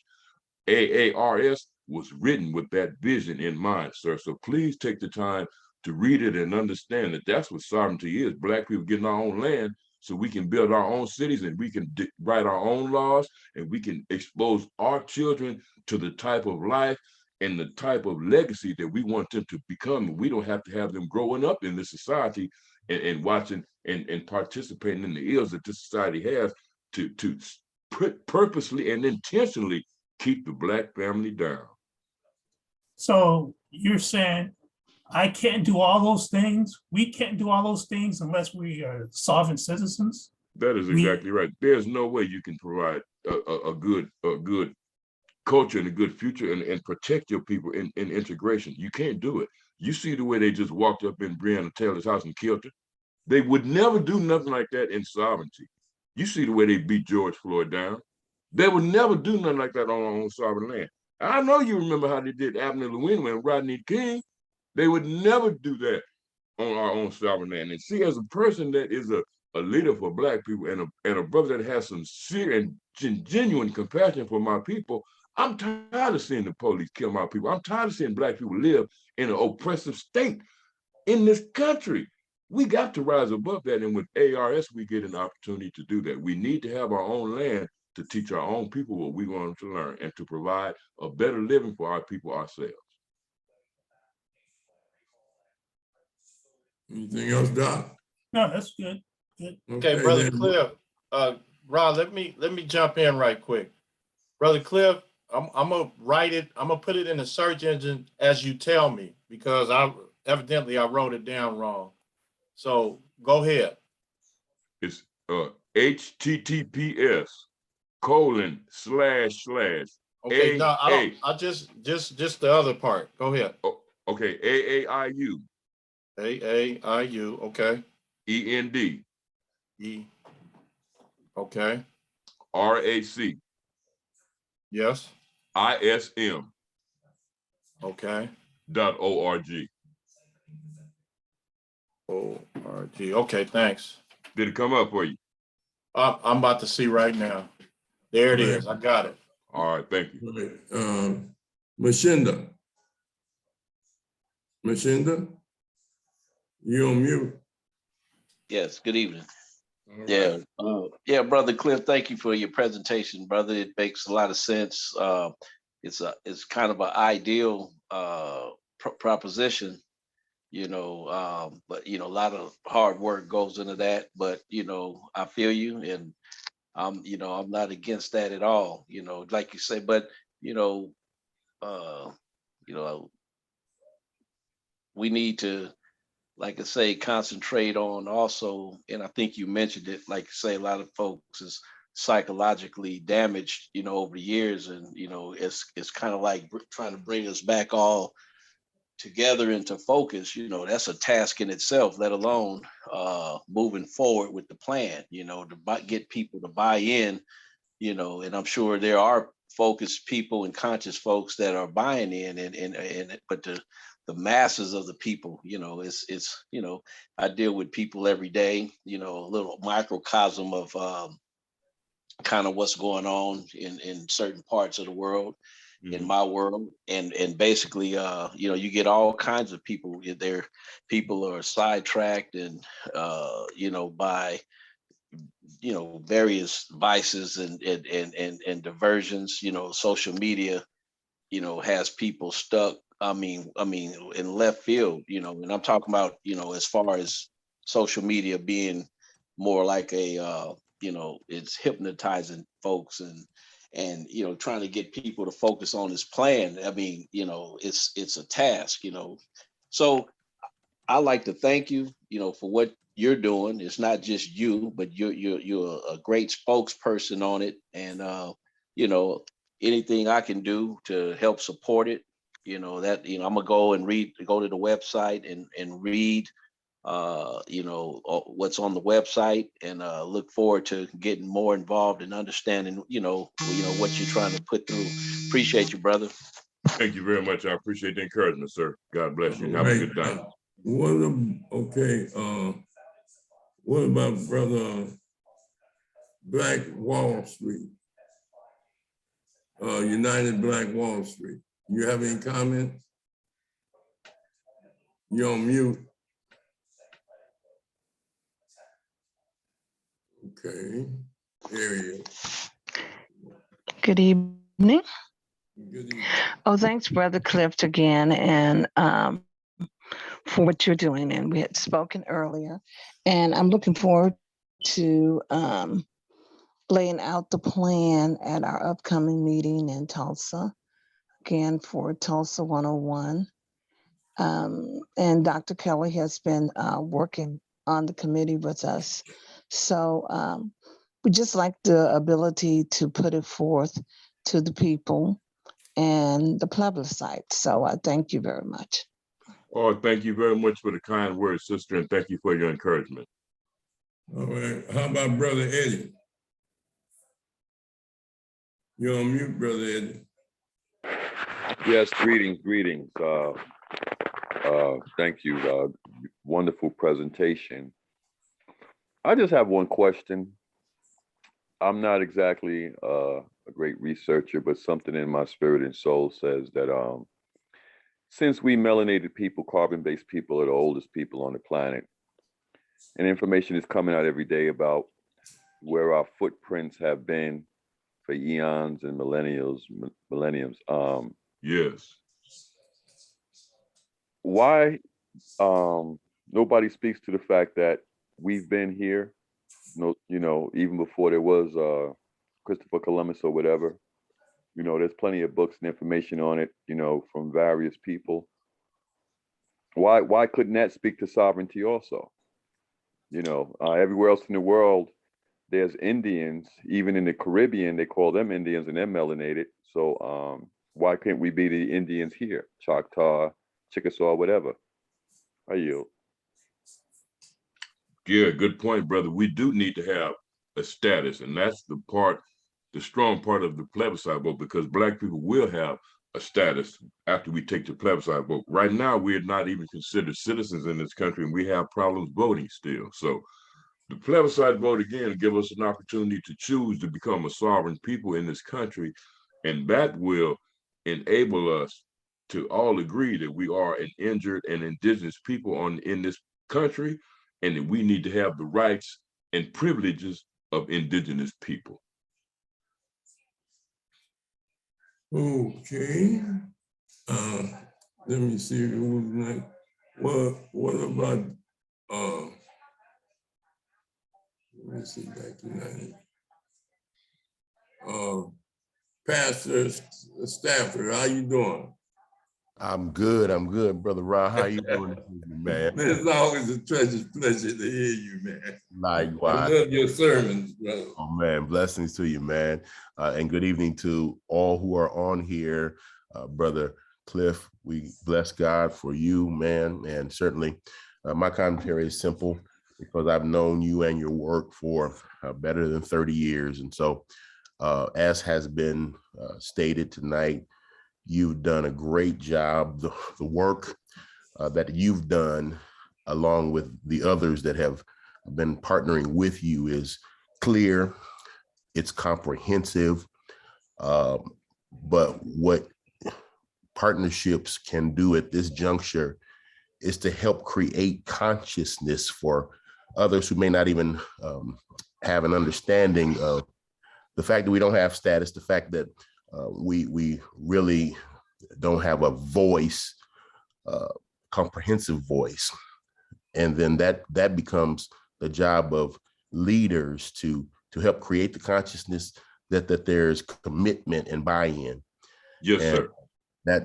AARS was written with that vision in mind, sir. So please take the time to read it and understand that that's what sovereignty is. Black people getting our own land so we can build our own cities and we can write our own laws and we can expose our children to the type of life and the type of legacy that we want them to become. We don't have to have them growing up in this society and watching and participating in the ills that this society has to purposely and intentionally keep the Black family down. So you're saying I can't do all those things? We can't do all those things unless we are sovereign citizens? That is exactly right. There's no way you can provide a good culture and a good future and protect your people in integration. You can't do it. You see the way they just walked up in Breonna Taylor's house and killed her. They would never do nothing like that in sovereignty. You see the way they beat George Floyd down. They would never do nothing like that on our own sovereign land. I know you remember how they did Abner Llewellyn and Rodney King. They would never do that on our own sovereign land. And see, as a person that is a leader for Black people and a brother that has some sincere and genuine compassion for my people, I'm tired of seeing the police kill my people. I'm tired of seeing Black people live in an oppressive state in this country. We got to rise above that. And with ARS, we get an opportunity to do that. We need to have our own land to teach our own people what we want them to learn and to provide a better living for our people ourselves. Anything else, Doc? No, that's good. Good. Okay, Brother then- Cliff, Rod, let me jump in right quick. Brother Cliff, I'm gonna write it, I'm gonna put it in the search engine as you tell me, because I wrote it down wrong. So go ahead. It's https:// Okay, no, I just the other part. Go ahead. Okay, AAIU. AAIU, okay. END. Okay. RAC. Yes. ISM. Okay. .org. ORG. Okay, thanks. Did it come up for you? I'm about to see right now. There it is. I got it. All right, thank you. Right. Mashinda, you on mute. Yes, good evening. All Yeah, right. yeah, Brother Cliff, thank you for your presentation, brother. It makes a lot of sense. It's kind of an ideal proposition, but a lot of hard work goes into that. But I feel you, and I'm not against that at all. Like you say, but we need to, like I say, concentrate on also, and I think you mentioned it, like you say, a lot of folks is psychologically damaged, over the years, and it's kind of like trying to bring us back all together into focus. That's a task in itself, let alone moving forward with the plan. To get people to buy in, and I'm sure there are focused people and conscious folks that are buying in, but the masses of the people, it's I deal with people every day, a little microcosm of kind of what's going on in certain parts of the world, in my world, and basically you get all kinds of people there. People are sidetracked and by various vices and diversions. Social media has people stuck, I mean in left field, and I'm talking about as far as social media being more like a it's hypnotizing folks and trying to get people to focus on this plan. I mean, it's a task. So I like to thank you, for what you're doing. It's not just you, but you're a great spokesperson on it. And anything I can do to help support it, I'm gonna go to the website and read what's on the website, and look forward to getting more involved and understanding, what you're trying to put through. Appreciate you, brother. Thank you very much. I appreciate the encouragement, sir. God bless you. Have a good day. What about Brother Black Wall Street? United Black Wall Street. You have any comments? You're on mute. Okay, there he is. Good evening. Good evening. Oh, thanks, Brother Clift, again, and for what you're doing. And we had spoken earlier, and I'm looking forward to laying out the plan at our upcoming meeting in Tulsa, again for Tulsa 101. And Dr. Kelly has been working on the committee with us. So we just like the ability to put it forth to the people and the plebiscite. So I thank you very much. Oh, thank you very much for the kind words, sister, and thank you for your encouragement. All right, how about Brother Eddie? You're on mute, Brother Eddie. Yes, greetings. Thank you. Wonderful presentation. I just have one question. I'm not exactly a great researcher, but something in my spirit and soul says that since we melanated people, carbon-based people are the oldest people on the planet, and information is coming out every day about where our footprints have been for eons and millenniums. Yes. Why nobody speaks to the fact that we've been here, even before there was Christopher Columbus or whatever. There's plenty of books and information on it, from various people. Why couldn't that speak to sovereignty also? Everywhere else in the world, there's Indians. Even in the Caribbean, they call them Indians and they're melanated. So why can't we be the Indians here? Choctaw, Chickasaw, whatever. I yield. Yeah, good point, brother. We do need to have a status, and that's the strong part of the plebiscite vote, because Black people will have a status after we take the plebiscite vote. Right now, we're not even considered citizens in this country, and we have problems voting still. So the plebiscite vote, again, give us an opportunity to choose to become a sovereign people in this country, and that will enable us to all agree that we are an injured and indigenous people in this country, and that we need to have the rights and privileges of indigenous people. Okay. Let me see who's next. What about let me see back to that. Pastor Stafford, how you doing? I'm good, Brother Ron. How you doing, man? Man, it's always a pleasure to hear you, man. Likewise. I love your sermons, brother. Oh man, blessings to you, man. And good evening to all who are on here. Brother Cliff, we bless God for you, man. And certainly my commentary is simple because I've known you and your work for better than 30 years. And so as has been stated tonight, you've done a great job. The work that you've done, along with the others that have been partnering with you, is clear, it's comprehensive. But what partnerships can do at this juncture is to help create consciousness for others who may not even have an understanding of the fact that we don't have status, the fact that we really don't have a voice, comprehensive voice. And then that becomes the job of leaders to help create the consciousness that there's commitment and buy-in. Yes, and sir.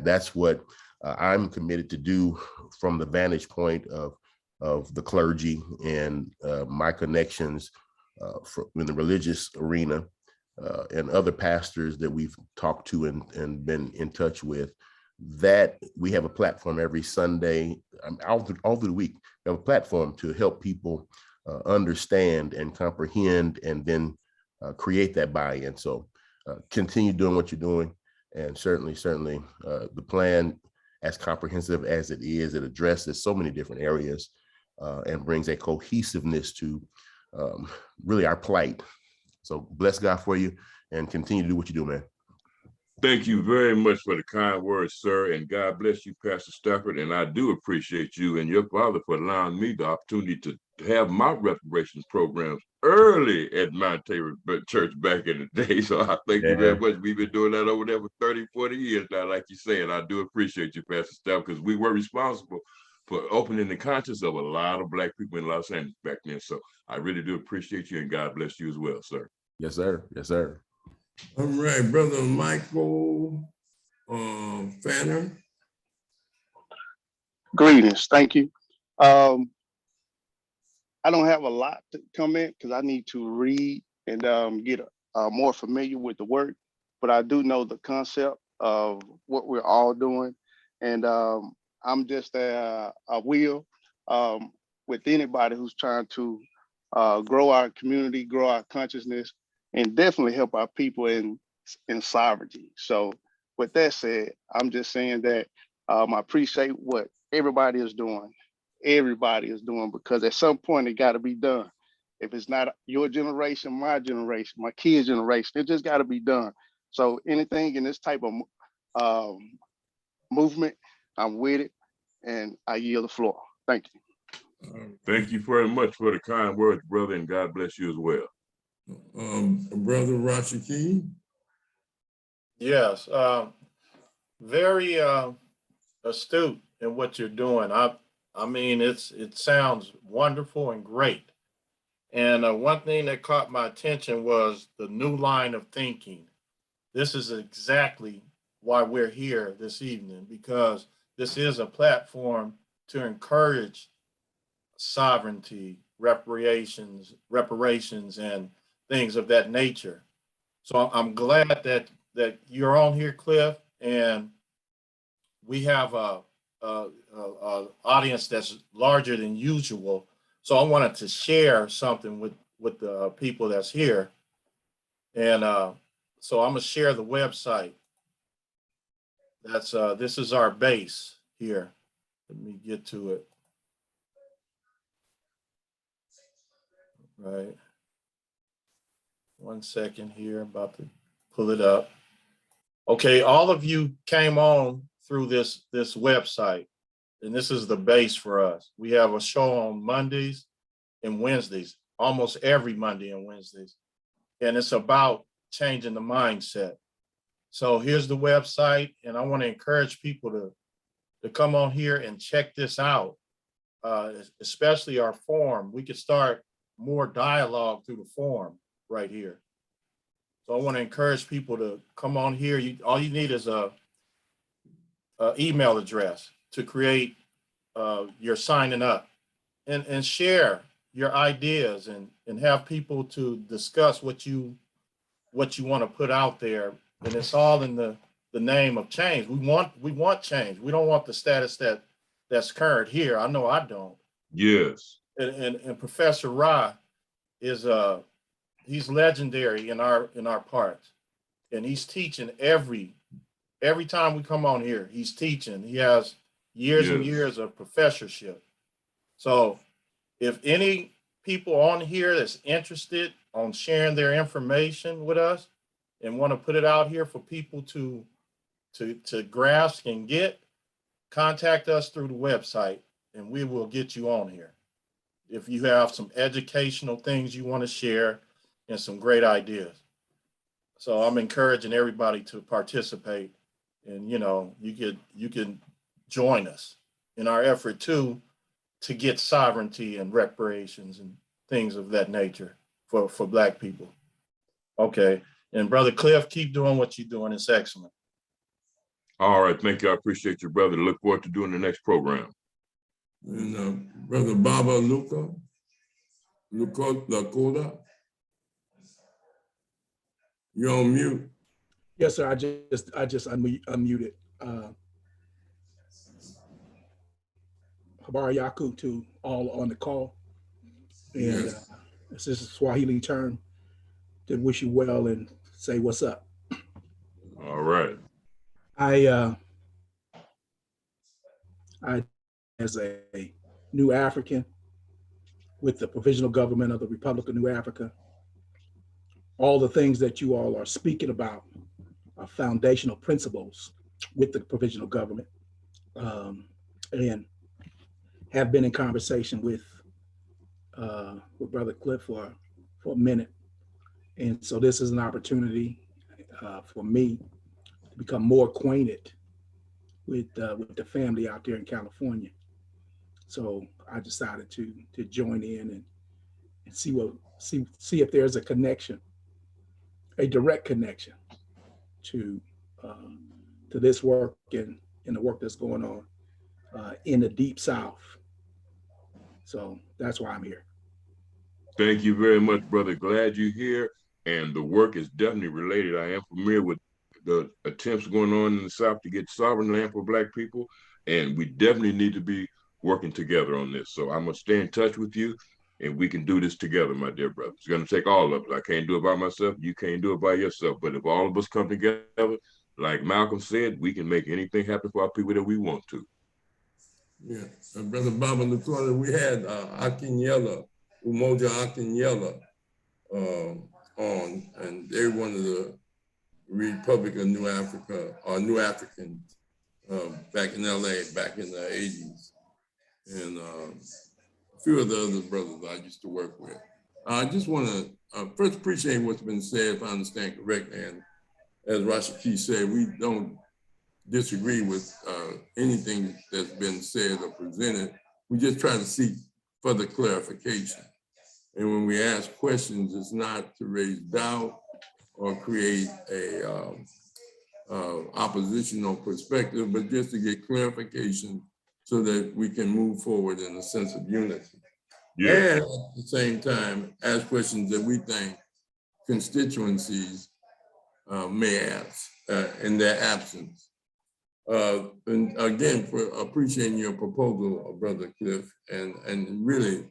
That's what I'm committed to do from the vantage point of the clergy and my connections in the religious arena. And other pastors that we've talked to and been in touch with, that we have a platform every Sunday, all through the week. We have a platform to help people understand and comprehend, and then create that buy-in. So continue doing what you're doing, and certainly the plan as comprehensive as it is. It addresses so many different areas and brings a cohesiveness to really our plight. So bless God for you and continue to do what you do, man. Thank you very much for the kind words, sir, and God bless you, Pastor Stafford. And I do appreciate you and your father for allowing me the opportunity to have my reparations programs early at Mount Tabor Church back in the day. So I thank you very much. We've been doing that over there for 30, 40 years now, like you said. I do appreciate you, Pastor Stafford, because we were responsible for opening the conscience of a lot of Black people in Los Angeles back then. So I really do appreciate you, and God bless you as well, sir. Yes, sir. Yes, sir. All right, Brother Michael Fanner. Greetings. Thank you. I don't have a lot to comment because I need to read and get more familiar with the work, but I do know the concept of what we're all doing. And I'm just a wheel with anybody who's trying to grow our community, grow our consciousness, and definitely help our people in sovereignty. So with that said, I'm just saying that I appreciate what everybody is doing. Everybody is doing, because at some point it got to be done. If it's not your generation, my generation, my kids' generation, it just got to be done. So anything in this type of movement, I'm with it, and I yield the floor. Thank you. Thank you very much for the kind words, brother, and God bless you as well. Brother Rashiki. Yes, very astute in what you're doing. I mean, it sounds wonderful and great. And one thing that caught my attention was the new line of thinking. This is exactly why we're here this evening, because this is a platform to encourage sovereignty, reparations, and things of that nature. So I'm glad that you're on here, Cliff, and we have a audience that's larger than usual. So I wanted to share something with the people that's here. And so I'm gonna share the website. That's this is our base here. Let me get to it. Right. 1 second here, about to pull it up. Okay, all of you came on through this website, and this is the base for us. We have a show on Mondays and Wednesdays, almost every Monday and Wednesdays, and it's about changing the mindset. So here's the website, and I want to encourage people to come on here and check this out, especially our forum. We could start more dialogue through the forum right here. So I want to encourage people to come on here. All you need is a email address to create your signing up, and share your ideas and have people to discuss what you want to put out there. And it's all in the name of change. We want change. We don't want the status that's current here. I know I don't. Yes. And Professor Ra is he's legendary in our parts, and he's teaching every time we come on here. He's teaching. He has years and years of professorship. So if any people on here that's interested on sharing their information with us and want to put it out here for people to grasp and get, contact us through the website and we will get you on here. If you have some educational things you want to share and some great ideas. So I'm encouraging everybody to participate, and you can join us in our effort to get sovereignty and reparations and things of that nature for Black people. Okay, and Brother Cliff, keep doing what you're doing. It's excellent. All right, thank you. I appreciate you, brother. Look forward to doing the next program. And Brother Baba Lakota, you're on mute. Yes, sir. I just unmuted. Habar Yaku to all on the call. And this is a Swahili term to wish you well and say what's up. All right. I as a new African with the provisional government of the Republic of New Africa, all the things that you all are speaking about are foundational principles with the provisional government, and have been in conversation with Brother Cliff for a minute. And so this is an opportunity for me to become more acquainted with the family out there in California. So I decided to join in and see if there's a connection, a direct connection to this work and the work that's going on in the Deep South. So that's why I'm here. Thank you very much, brother. Glad you're here. And the work is definitely related. I am familiar with the attempts going on in the South to get sovereign land for Black people. And we definitely need to be working together on this. So I'm going to stay in touch with you and we can do this together, my dear brother. It's going to take all of us. I can't do it by myself. You can't do it by yourself. But if all of us come together, like Malcolm said, we can make anything happen for our people that we want to. Yeah, Brother Bob in the corner, we had Akinyela, Umoja Akinyela on, and they're one of the Republic of New Africa, or New Africans back in LA, back in the 80s. And a few of the other brothers I used to work with. I just want to first appreciate what's been said, if I understand correctly. And as Rashaki said, we don't disagree with anything that's been said or presented. We just try to seek further clarification. And when we ask questions, it's not to raise doubt or create a oppositional perspective, but just to get clarification so that we can move forward in a sense of unity. Yeah. And at the same time, ask questions that we think constituencies may ask in their absence. And again, for appreciating your proposal, Brother Cliff, and really,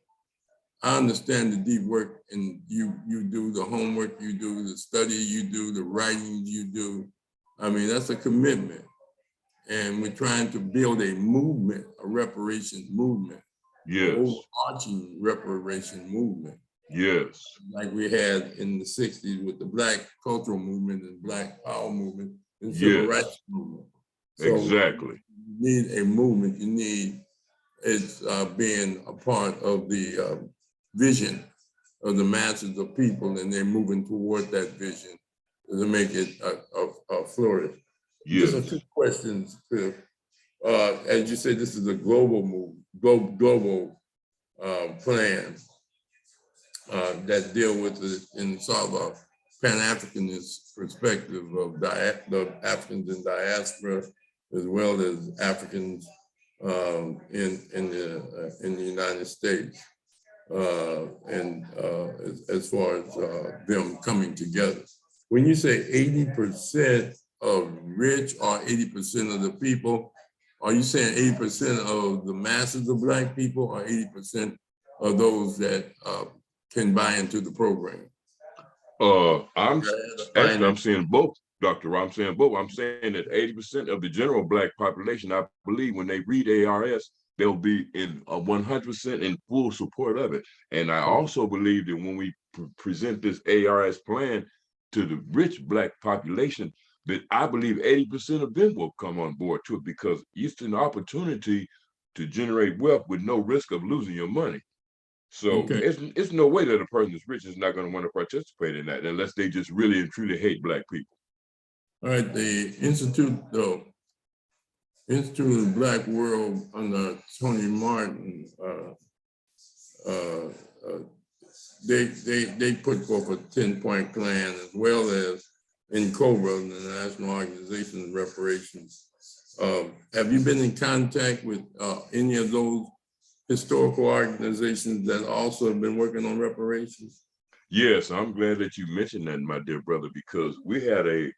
I understand the deep work and you do, the homework you do, the study you do, the writing you do. I mean, that's a commitment. And we're trying to build a movement, a reparations movement. Yes. Overarching reparation movement. Yes. Like we had in the 60s with the Black cultural movement and Black power movement and Yes. civil rights movement. So exactly. You need a movement. You need it being a part of the vision of the masses of people, and they're moving toward that vision to make it flourish. Yes. Just a few questions, Cliff. As you said, this is a global move, global plan that deal with it in sort of a Pan-Africanist perspective of the Africans in diaspora, as well as Africans in the United States, and as far as them coming together. When you say 80% of rich or 80% of the people, are you saying 80% of the masses of Black people or 80% of those that can buy into the program? I'm saying both, Dr. I'm saying both. I'm saying that 80% of the general Black population, I believe when they read ARS, they'll be in 100% in full support of it. And I also believe that when we present this ARS plan to the rich Black population, that I believe 80% of them will come on board to it, because it's an opportunity to generate wealth with no risk of losing your money. So it's no way that a person that's rich is not going to want to participate in that unless they just really and truly hate Black people. All right, the Institute of the Black World under Tony Martin, they put forth a 10-point plan, as well as in COBRA, the National Organization of Reparations. Have you been in contact with any of those historical organizations that also have been working on reparations? Yes, I'm glad that you mentioned that, my dear brother, because we had a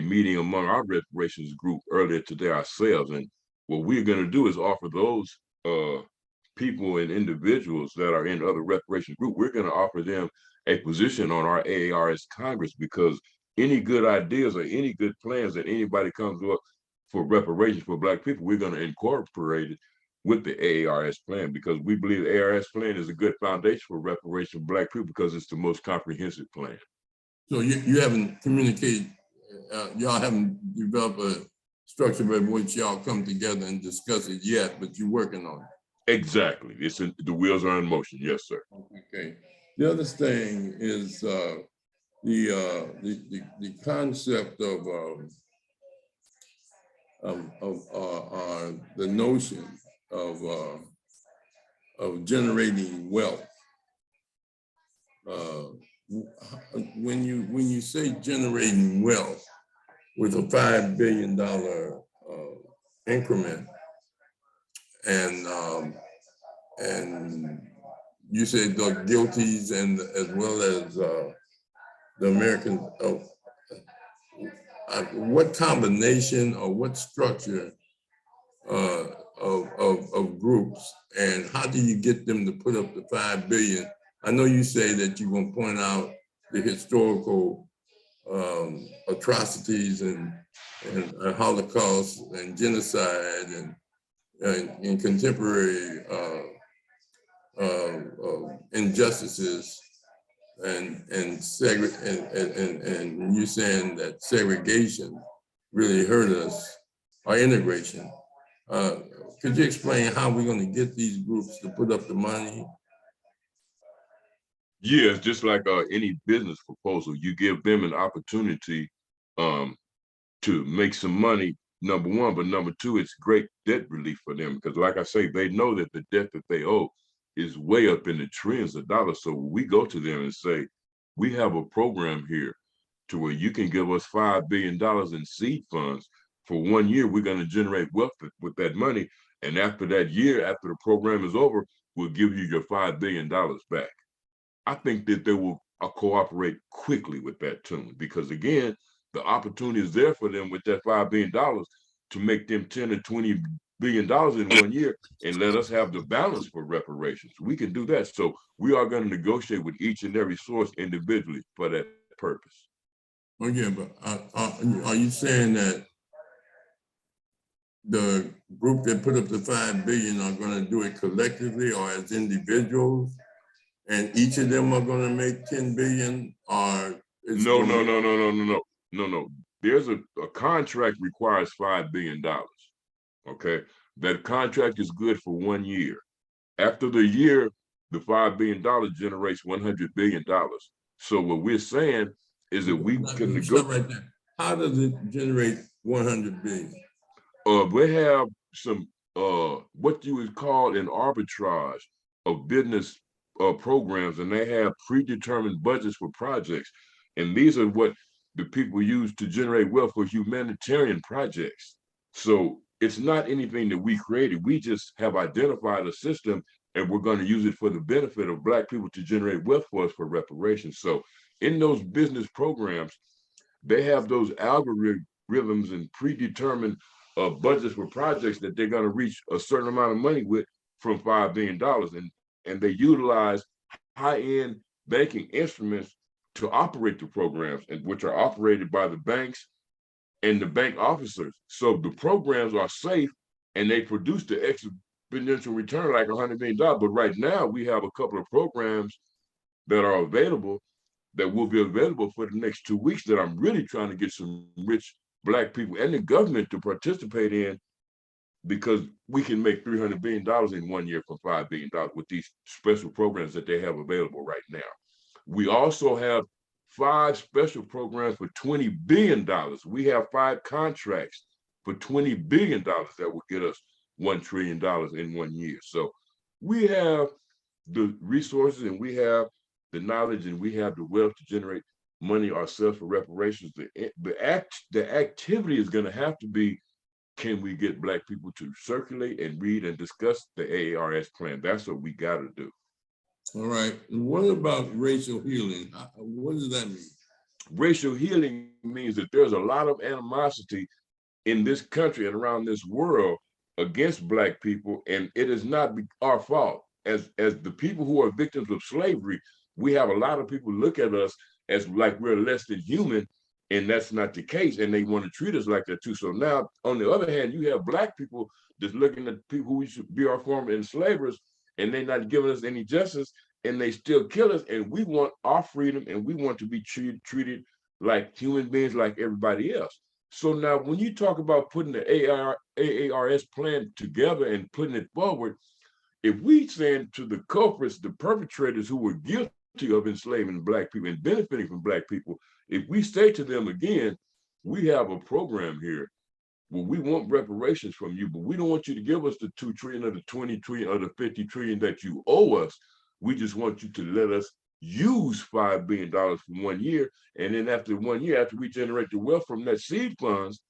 meeting among our reparations group earlier today ourselves. And what we're going to do is offer those people and individuals that are in other reparation group, we're going to offer them a position on our AARS Congress, because any good ideas or any good plans that anybody comes up for reparations for Black people, we're going to incorporate it with the AARS plan, because we believe the AARS plan is a good foundation for reparation for Black people because it's the most comprehensive plan. So you haven't communicated, y'all haven't developed a structure by which y'all come together and discuss it yet, but you're working on it. Exactly. The wheels are in motion. Yes, sir. Okay. The other thing is the concept of the notion of generating wealth. When you say generating wealth with a $5 billion increment, and you said the guilties and as well as the American, what combination or what structure of groups, and how do you get them to put up the 5 billion? I know you say that you're going to point out the historical atrocities and Holocaust and genocide and contemporary injustices and you're saying that segregation really hurt us, or integration. Could you explain how we're going to get these groups to put up the money? Yeah, it's just like any business proposal. You give them an opportunity to make some money, number one, but number two, it's great debt relief for them because like I say, they know that the debt that they owe is way up in the trillions of dollars. So we go to them and say, we have a program here to where you can give us $5 billion in seed funds. For 1 year, we're going to generate wealth with that money. And after that year, after the program is over, we'll give you your $5 billion back. I think that they will cooperate quickly with that tune because again, the opportunity is there for them with that $5 billion to make them 10 or 20 billion dollars in 1 year and let us have the balance for reparations. We can do that. So we are going to negotiate with each and every source individually for that purpose. Oh yeah, but are you saying that the group that put up the 5 billion are going to do it collectively or as individuals, and each of them are going to make 10 billion? Or No. There's a contract requires $5 billion. Okay, that contract is good for 1 year. After the year, the $5 billion generates $100 billion. So what we're saying is that we can negotiate. Right there. How does it generate 100 billion? We have some what you would call an arbitrage of business programs, and they have predetermined budgets for projects. And these are what the people use to generate wealth for humanitarian projects. So it's not anything that we created. We just have identified a system and we're going to use it for the benefit of Black people to generate wealth for us for reparations. So in those business programs, they have those algorithms and predetermined budgets for projects that they're going to reach a certain amount of money with from $5 billion. And they utilize high-end banking instruments to operate the programs, and which are operated by the banks and the bank officers. So the programs are safe and they produce the exponential return like $100 million. But right now we have a couple of programs that are available that will be available for the next 2 weeks that I'm really trying to get some rich Black people and the government to participate in, because we can make $300 billion in 1 year for $5 billion with these special programs that they have available right now. We also have 5 special programs for $20 billion. We have 5 contracts for $20 billion that will get us $1 trillion in 1 year. So we have the resources and we have the knowledge and we have the wealth to generate money ourselves for reparations. The activity is going to have to be, can we get Black people to circulate and read and discuss the AARS plan? That's what we got to do. All right. And what about racial healing? What does that mean? Racial healing means that there's a lot of animosity in this country and around this world against Black people, and it is not our fault. As the people who are victims of slavery, we have a lot of people look at us as like we're less than human, And that's not the case. And they want to treat us like that too. So now, on the other hand, you have Black people that's looking at people who should be our former enslavers, and they're not giving us any justice, and they still kill us. And we want our freedom, and we want to be treated like human beings, like everybody else. So now, when you talk about putting the AARS plan together and putting it forward, if we send to the culprits, the perpetrators who were guilty of enslaving Black people and benefiting from Black people, if we say to them again, we have a program here where we want reparations from you, but we don't want you to give us the 2 trillion or the 20 trillion or the 50 trillion that you owe us. We just want you to let us use $5 billion for 1 year. And then after 1 year, after we generate the wealth from that seed funds,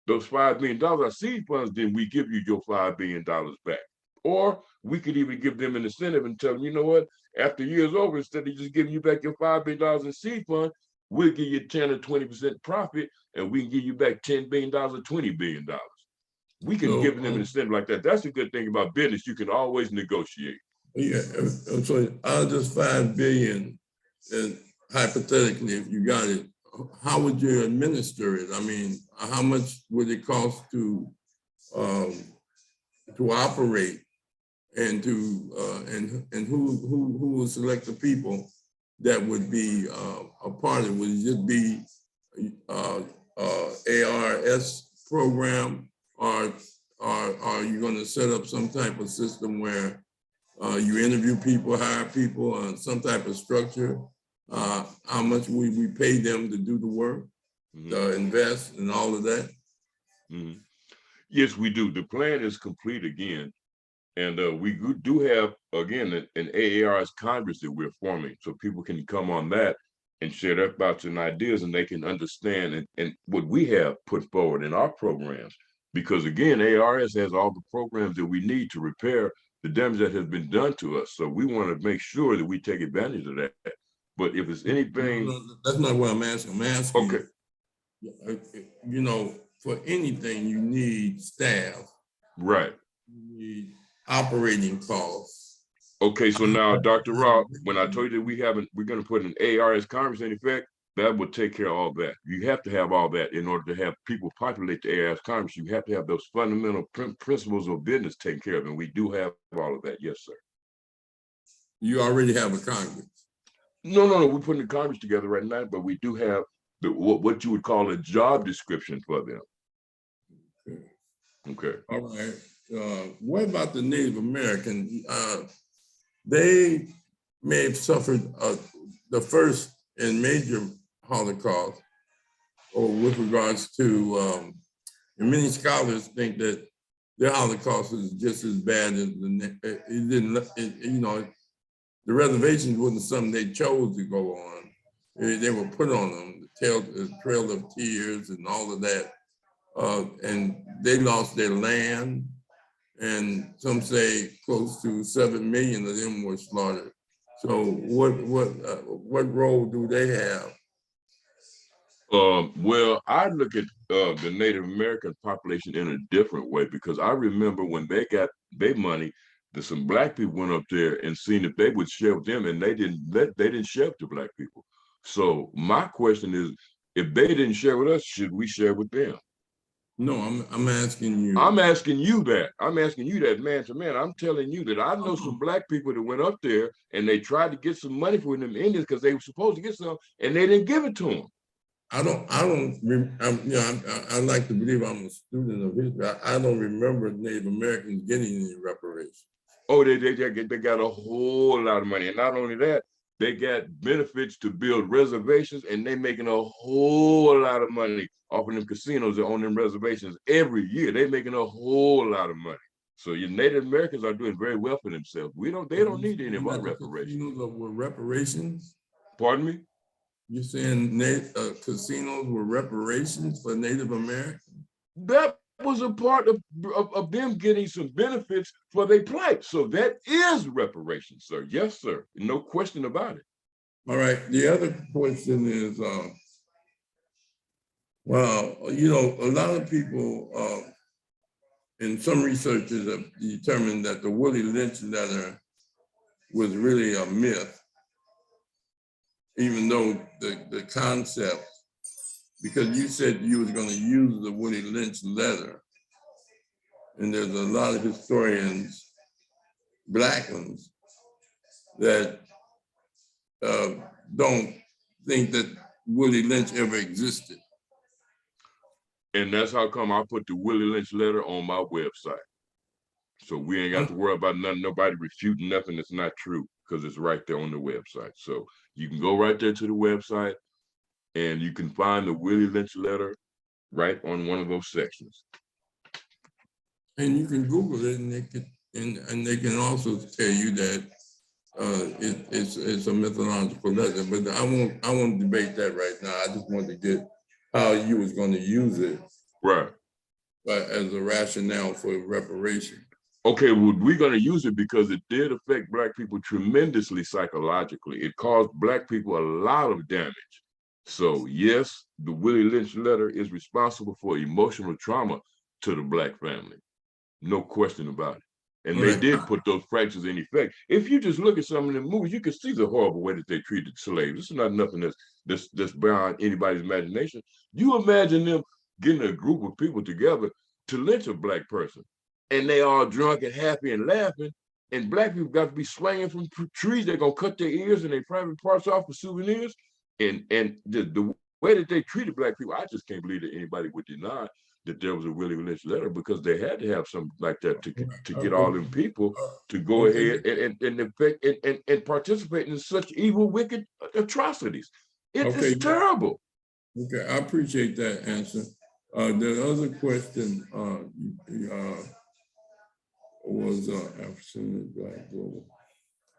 those $5 billion are seed funds, then we give you your $5 billion back. Or we could even give them an incentive and tell them, you know what, after a year's over, instead of just giving you back your $5 billion in seed fund, we'll give you 10 or 20% profit, and we can give you back $10 billion or $20 billion. We can give them an incentive like that. That's the good thing about business. You can always negotiate. Yeah, so out of this 5 billion, and hypothetically, if you got it, how would you administer it? I mean, how much would it cost to operate, and to and who will select the people that would be a part of it? Would it just be ARS program, or are you going to set up some type of system where you interview people, hire people, on some type of structure? How much we pay them to do the work, invest, and all of that? Yes, we do. The plan is complete again. And we do have, again, an AARS Congress that we're forming, so people can come on that and share their thoughts and ideas, and they can understand and what we have put forward in our programs. Because again, ARS has all the programs that we need to repair the damage that has been done to us. So we want to make sure that we take advantage of that. But if it's anything— No, that's not what I'm asking. I'm asking, okay, you know, for anything you need staff. Right. You need operating costs. Okay, so now, Dr. Rob, when I told you that we're going to put an ARS Congress in effect, that would take care of all that. You have to have all that in order to have people populate the ARS Congress. You have to have those fundamental principles of business taken care of, and we do have all of that. Yes, sir. You already have a Congress? No. We're putting the Congress together right now, but we do have what you would call a job description for them. Okay. All right. What about the Native American? They may have suffered the first and major Holocaust, or with regards to, and many scholars think that their Holocaust is just as bad as you know, the reservations wasn't something they chose to go on. They were put on them, the Trail of Tears and all of that. And they lost their land, and some say close to 7 million of them were slaughtered. So what role do they have? Well, I look at the Native American population in a different way, because I remember when they got their money, that some Black people went up there and seen if they would share with them, and they didn't share with the Black people. So my question is, if they didn't share with us, should we share with them? No, I'm asking you. I'm asking you that. I'm asking you that man to man. I'm telling you that I know some Black people that went up there and they tried to get some money from them Indians because they were supposed to get some, and they didn't give it to them. I like to believe I'm a student of history. I don't remember Native Americans getting any reparations. Oh, they got a whole lot of money. And not only that, they got benefits to build reservations, and they making a whole lot of money off of them casinos that own them reservations every year. They making a whole lot of money. So your Native Americans are doing very well for themselves. They don't need any of our reparations. Were reparations? Pardon me? You're saying casinos were reparations for Native Americans? That was a part of them getting some benefits for their plight. So that is reparations, sir. Yes, sir. No question about it. All right. The other question is, well, you know, a lot of people, and some researchers have determined that the Willie Lynch letter was really a myth, even though the concept because you said you was going to use the Willie Lynch letter, and there's a lot of historians, Black ones, that don't think that Willie Lynch ever existed. And that's how come I put the Willie Lynch letter on my website. So we ain't got to worry about nothing, nobody refuting nothing that's not true, because it's right there on the website. So you can go right there to the website and you can find the Willie Lynch letter right on one of those sections. And you can Google it, and they can also tell you that it's a mythological letter. But I won't debate that right now. I just wanted to get how you was going to use it, right, as a rationale for reparation. Okay, well, we're going to use it because it did affect Black people tremendously psychologically. It caused Black people a lot of damage. So yes, the Willie Lynch letter is responsible for emotional trauma to the Black family. No question about it. And they did put those fractures in effect. If you just look at some of the movies, you can see the horrible way that they treated slaves. This is not nothing that's beyond anybody's imagination. You imagine them getting a group of people together to lynch a Black person, and they all drunk and happy and laughing, and Black people got to be swinging from trees. They're gonna cut their ears and their private parts off for souvenirs. And the way that they treated Black people, I just can't believe that anybody would deny that there was a Willie Lynch letter, because they had to have something like that to get all them people to go ahead and participate in such evil, wicked atrocities. It's terrible. Okay, I appreciate that answer. The other question was African Black global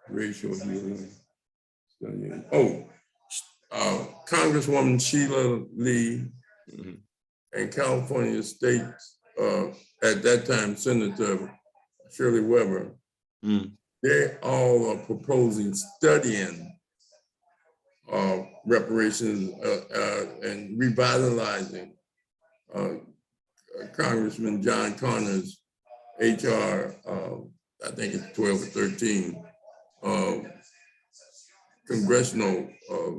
racial healing studying. Congresswoman Sheila Lee and California State, at that time, Senator Shirley Weber, they all are proposing studying reparations and revitalizing Congressman John Connor's HR, I think it's 12 or 13, congressional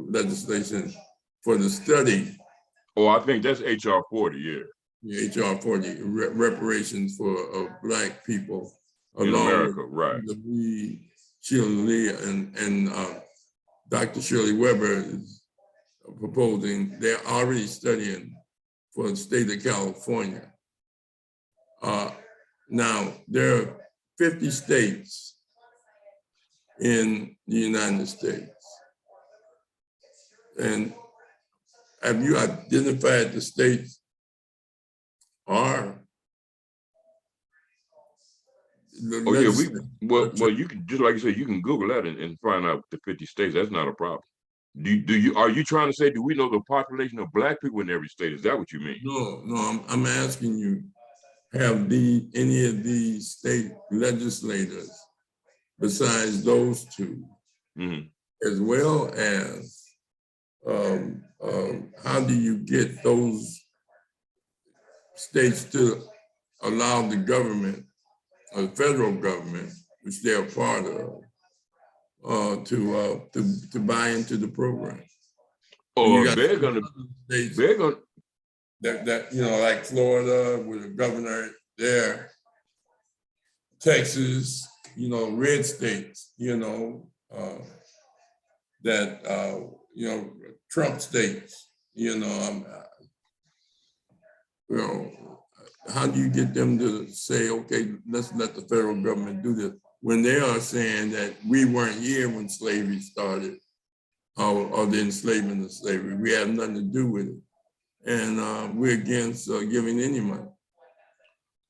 legislation for the study. Oh, I think that's HR 40, yeah. HR 40, reparations for Black people in America, right? Sheila Lee and Dr. Shirley Weber is proposing. They're already studying for the state of California. Now, there are 50 states in the United States. And have you identified the states are? Well, you can, just like you said, you can Google that and find out the 50 states. That's not a problem. Are you trying to say, do we know the population of Black people in every state? Is that what you mean? No, I'm asking you, have any of these state legislators, besides those two, as well as how do you get those states to allow the government, or the federal government, which they're a part of, to buy into the program? Or they're gonna that like Florida with a governor there, Texas, red states, that Trump states, how do you get them to say, okay, let's let the federal government do this, when they are saying that we weren't here when slavery started, or the enslavement of slavery? We have nothing to do with it. And we're against giving any money.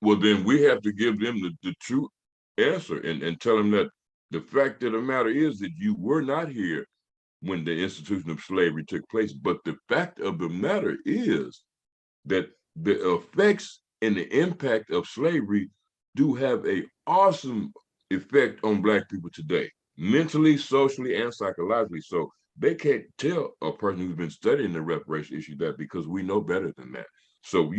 Well, then we have to give them the true answer and tell them that the fact of the matter is that you were not here when the institution of slavery took place. But the fact of the matter is that the effects and the impact of slavery do have an awesome effect on Black people today, mentally, socially, and psychologically. So they can't tell a person who's been studying the reparation issue that, because we know better than that. So,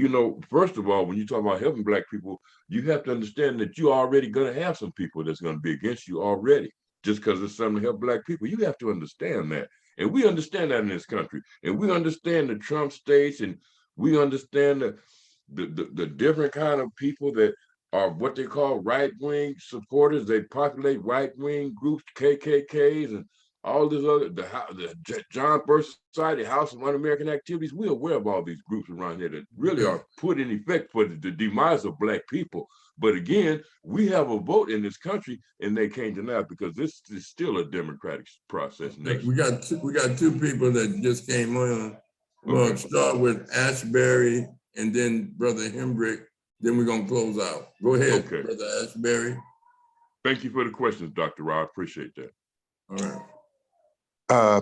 first of all, when you talk about helping Black people, you have to understand that you're already going to have some people that's going to be against you already, just because it's something to help Black people. You have to understand that. And we understand that in this country. And we understand the Trump states, and we understand the different kind of people that are what they call right-wing supporters. They populate right-wing groups, KKKs, and all this other, the John Birch Society, House of Un-American Activities. We're aware of all these groups around here that really are put in effect for the demise of Black people. But again, we have a vote in this country, and they can't deny it because this is still a democratic process nation. We got two people that just came on. We'll start with Ashbury and then Brother Hendrick. Then we're gonna close out. Go ahead, Brother Ashbury. Thank you for the questions, Dr. Ra. I appreciate that. All right.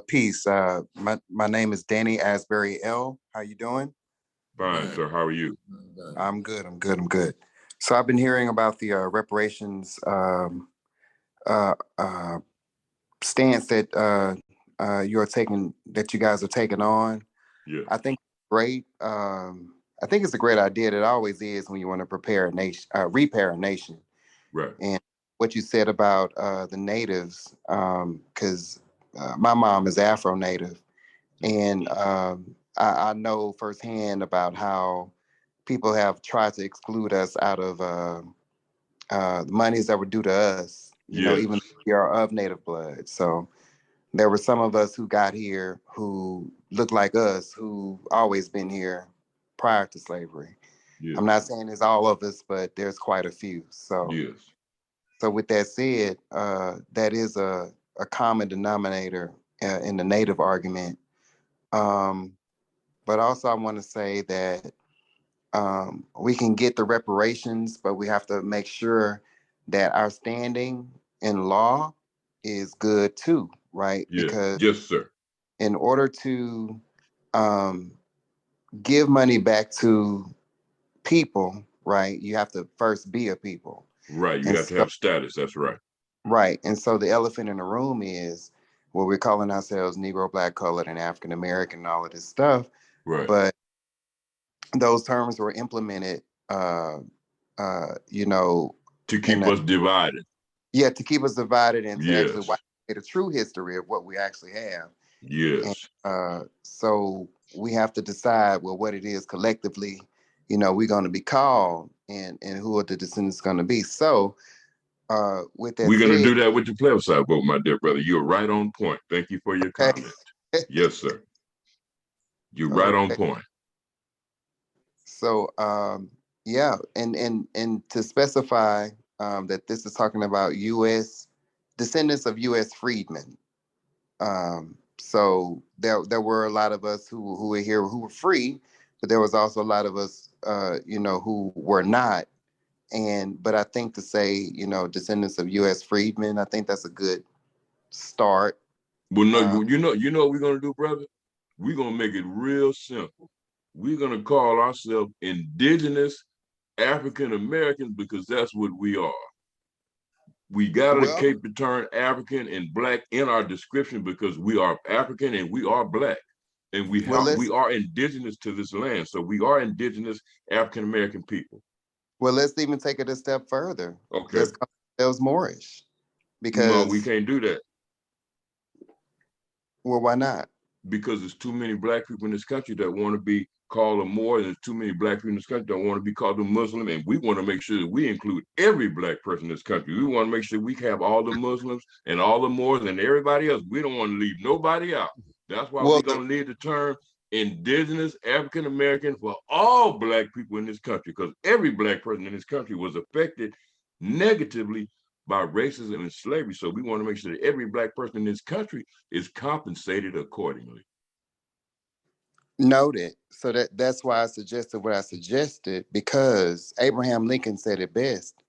Peace. My name is Danny Asbury L. How you doing? Fine, sir. How are you? I'm good. I'm good. So I've been hearing about the reparations stance that you guys are taking on. Yeah. I think great. I think it's a great idea. That always is when you want to repair a nation. Right. And what you said about the natives, because my mom is Afro-Native, and I know firsthand about how people have tried to exclude us out of the monies that were due to us, even though we are of Native blood. So there were some of us who got here who look like us, who always been here prior to slavery. Yes. I'm not saying it's all of us, but there's quite a few. So, so with that said, that is a common denominator in the Native argument. But also I want to say that we can get the reparations, but we have to make sure that our standing in law is good too, right? Because yes, sir. In order to give money back to people, right, you have to first be a people. Right. You have to have status. That's right. Right. And so the elephant in the room is, well, we're calling ourselves Negro, Black, Colored, and African American, and all of this stuff. Right. But those terms were implemented, to keep us divided. Yeah, to keep us divided and to actually wipe away the true history of what we actually have. Yes. And, so we have to decide, well, what it is collectively, we're going to be called, and who are the descendants going to be. So with that, we're going to do that with the plebiscite vote, my dear brother. You're right on point. Thank you for your comment. Yes, sir. You're right on point. So yeah, and to specify that this is talking about U.S. descendants of U.S. freedmen. So there were a lot of us who were here who were free, but there was also a lot of us, who were not. But I think to say, descendants of U.S. freedmen, I think that's a good start. Well, no, you know what we're gonna do, brother? We're gonna make it real simple. We're gonna call ourselves indigenous African Americans because that's what we are. We got to keep the term African and Black in our description because we are African and we are Black, and we are indigenous to this land. So we are indigenous African American people. Well, let's even take it a step further. Okay. Let's call ourselves Moorish. Because no, we can't do that. Well, why not? Because there's too many Black people in this country that want to be called a Moor, and there's too many Black people in this country that want to be called a Muslim, and we want to make sure that we include every Black person in this country. We want to make sure we have all the Muslims and all the Moors and everybody else. We don't want to leave nobody out. That's why we're going to leave the term indigenous African American for all Black people in this country, because every Black person in this country was affected negatively by racism and slavery. So we want to make sure that every Black person in this country is compensated accordingly. Noted. So that's why I suggested what I suggested, because Abraham Lincoln said it best.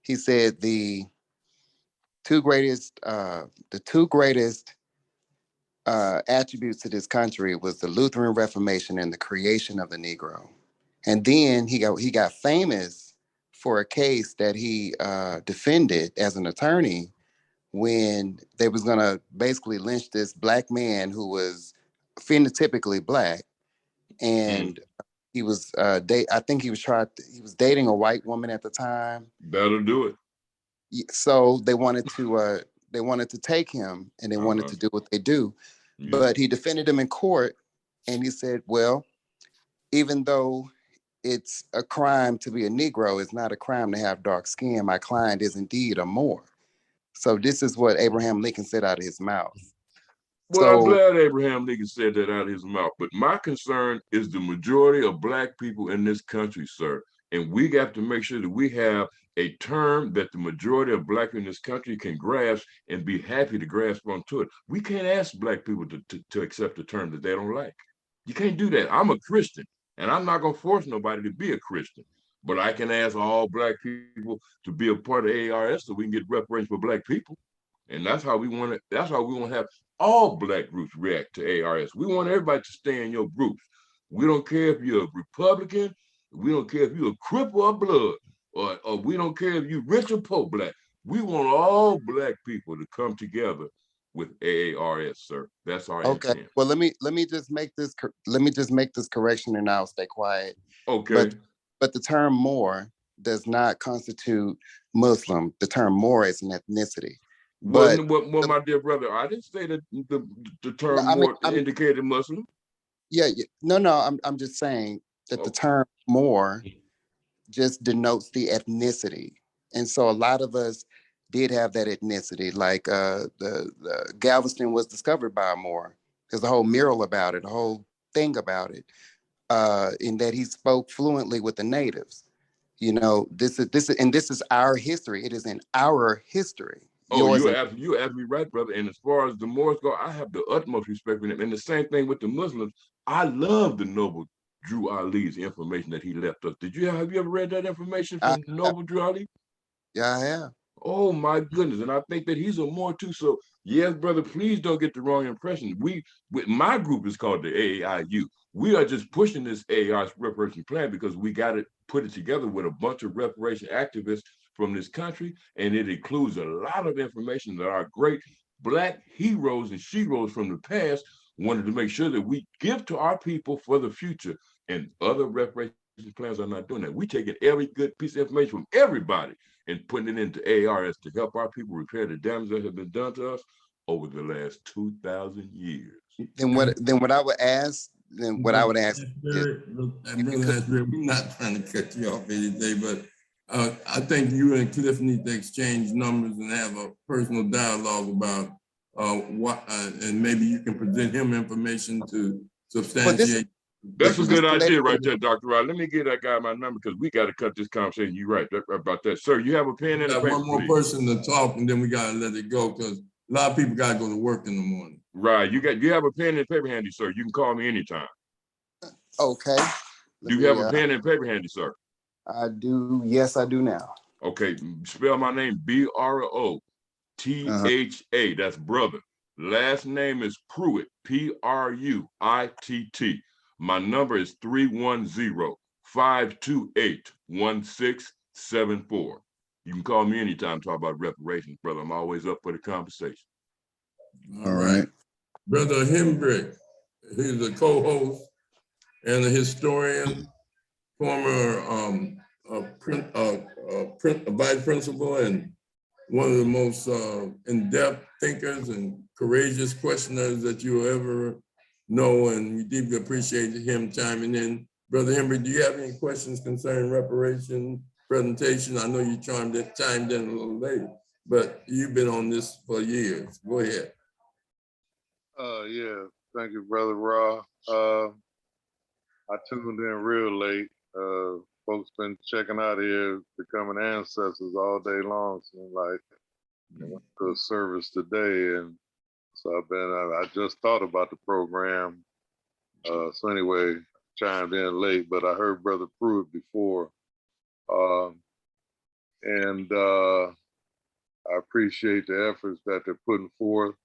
He said the two greatest attributes to this country was the Lutheran Reformation and the creation of the Negro. And then he got famous for a case that he defended as an attorney when they was gonna basically lynch this Black man who was phenotypically Black, and he was I think he was dating a white woman at the time. That'll do it. So they wanted to take him, and they wanted to do what they do. but he defended him in court, and he said, well, even though it's a crime to be a Negro, it's not a crime to have dark skin. My client is indeed a Moor. So this is what Abraham Lincoln said out of his mouth. Well, I'm So glad Abraham Lincoln said that out of his mouth. But my concern is the majority of Black people in this country, sir. And we got to make sure that we have a term that the majority of Black people in this country can grasp and be happy to grasp onto it. We can't ask Black people to accept a term that they don't like. You can't do that. I'm a Christian, and I'm not going to force nobody to be a Christian. But I can ask all Black people to be a part of ARS so we can get reparations for Black people. And that's how we want to. That's how we want to have all Black groups react to ARS. We want everybody to stay in your groups. We don't care if you're a Republican. We don't care if you're a cripple or blood, or we don't care if you're rich or poor Black. We want all Black people to come together with AARS, sir. That's our okay. intent. Well, let me just make this correction, and I'll stay quiet. Okay. But the term Moor does not constitute Muslim. The term Moor is an ethnicity. But Well, my dear brother, I didn't say that the term I mean, Moor indicated Muslim. yeah, no, I'm just saying that the term Moor just denotes the ethnicity. And so a lot of us did have that ethnicity. Like the Galveston was discovered by a Moor. There's a whole mural about it, a whole thing about it, in that he spoke fluently with the natives. You know, this is our history. It is in our history. Oh, Yours you're and absolutely right, brother. And as far as the Moors go, I have the utmost respect for them. And the same thing with the Muslims. I love the noble Drew Ali's information that he left us. Have you ever read that information from Noble Drew Ali? Yeah, I have. Oh my goodness. And I think that he's a Moor too. So yes, brother, please don't get the wrong impression. My group is called the AAIU. We are just pushing this AAR reparation plan because we got to put it together with a bunch of reparation activists from this country. And it includes a lot of information that our great Black heroes and sheroes from the past wanted to make sure that we give to our people for the future. And other reparation plans are not doing that. We're taking every good piece of information from everybody and putting it into ARS to help our people repair the damage that has been done to us over the last 2,000 years. Then what I would ask is, We're not trying to cut you off any day, but I think you and Cliff need to exchange numbers and have a personal dialogue about and maybe you can present him information to substantiate. That's a good idea right there, Dr. Rod. Let me give that guy my number because we got to cut this conversation. You're right about that. Sir, you have a pen and a paper, one more person to talk, and then we got to let it go because a lot of people got to go to work in the morning. Right. You have a pen and paper handy, sir. You can call me anytime. Okay. Do you have a pen and paper handy, sir? I do. Yes, I do now. Okay. Spell my name Brotha. That's brother. Last name is Pruitt, Pruitt. My number is 310-528-1674. You can call me anytime, talk about reparations, brother. I'm always up for the conversation. All right. Brother Hembrick, he's a co-host and a historian, former vice principal, and one of the most in-depth thinkers and courageous questioners that you'll ever know, and we deeply appreciate him chiming in. Brother Hembrick, do you have any questions concerning reparation presentation? I know you chimed in a little late, but you've been on this for years. Go ahead. Yeah, thank you, Brother Raw. I tuned in real late. Folks been checking out here, becoming ancestors all day long. Seems like I went to a service today, and so I just thought about the program. So anyway, chimed in late, but I heard Brother Pruitt before, and I appreciate the efforts that they're putting forth.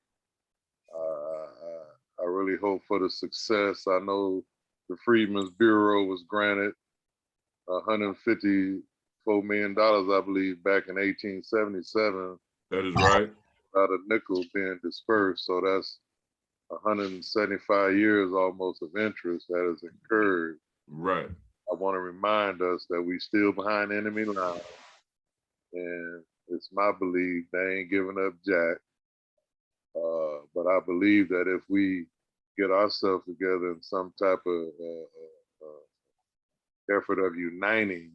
I really hope for the success. I know the Freedmen's Bureau was granted $154 million, I believe, back in 1877. That is right. Out of nickel being dispersed. So that's 175 years almost of interest that has incurred. Right. I want to remind us that we still behind enemy lines. And it's my belief they ain't giving up jack. But I believe that if we get ourselves together in some type of effort of uniting,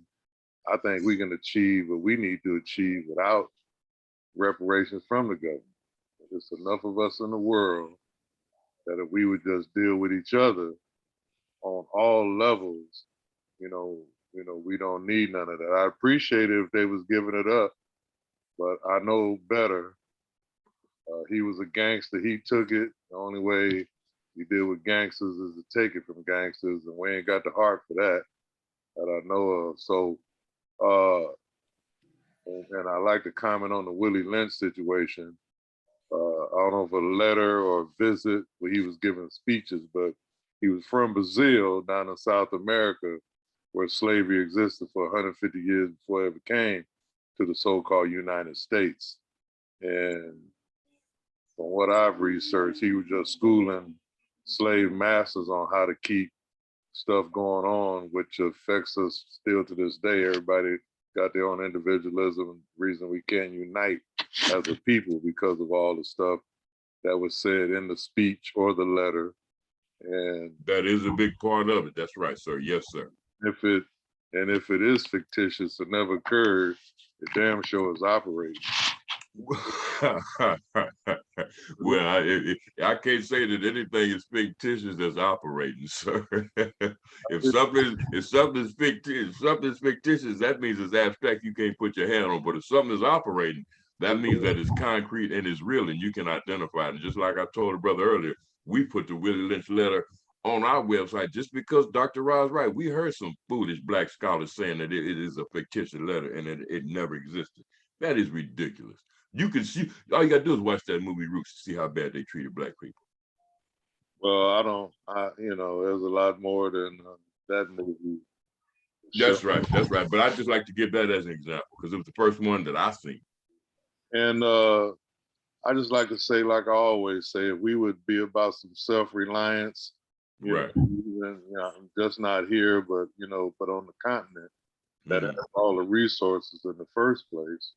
I think we can achieve what we need to achieve without reparations from the government. There's enough of us in the world that if we would just deal with each other on all levels, we don't need none of that. I appreciate it if they was giving it up, but I know better. He was a gangster. He took it. The only way you deal with gangsters is to take it from gangsters, and we ain't got the heart for that I know of. So, and I like to comment on the Willie Lynch situation. I don't know if a letter or a visit where he was giving speeches, but he was from Brazil down in South America, where slavery existed for 150 years before it ever came to the so-called United States. And from what I've researched, he was just schooling slave masters on how to keep stuff going on, which affects us still to this day. Everybody got their own individualism, reason we can't unite as a people because of all the stuff that was said in the speech or the letter. And that is a big part of it. That's right, sir. Yes, sir. If it is fictitious, it never occurred, it damn sure is operating. Well, I can't say that anything is fictitious that's operating, sir. if something's fictitious, that means it's abstract. You can't put your hand on. But if something is operating, that means that it's concrete and it's real, and you can identify it. And just like I told the brother earlier, we put the Willie Lynch letter on our website just because Dr. Ra's right. We heard some foolish black scholars saying that it is a fictitious letter and it never existed. That is ridiculous. You can see, all you gotta do is watch that movie Roots to see how bad they treated black people. Well, there's a lot more than that movie. That's right, that's right. But I just like to give that as an example because it was the first one that I seen. And I just like to say, like I always say, if we would be about some self-reliance, right? Just not here, but but on the continent that has all the resources in the first place.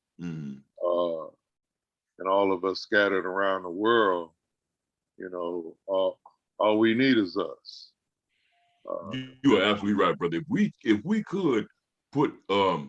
And all of us scattered around the world, all we need is us. You are absolutely right, brother. If we could put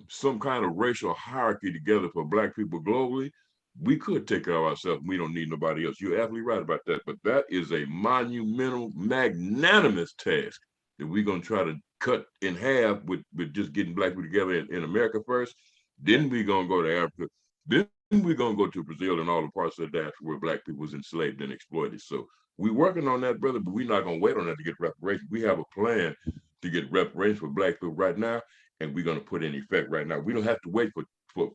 some kind of racial hierarchy together for black people globally, we could take care of ourselves. We don't need nobody else. You're absolutely right about that. But that is a monumental, magnanimous task that we're gonna try to cut in half with just getting black people together in America first. Then we're gonna go to Africa. Then we're gonna go to Brazil and all the parts of the diaspora where black people was enslaved and exploited. So we're working on that, brother, but we're not gonna wait on that to get reparations. We have a plan to get reparations for black people right now, and we're gonna put in effect right now. We don't have to wait for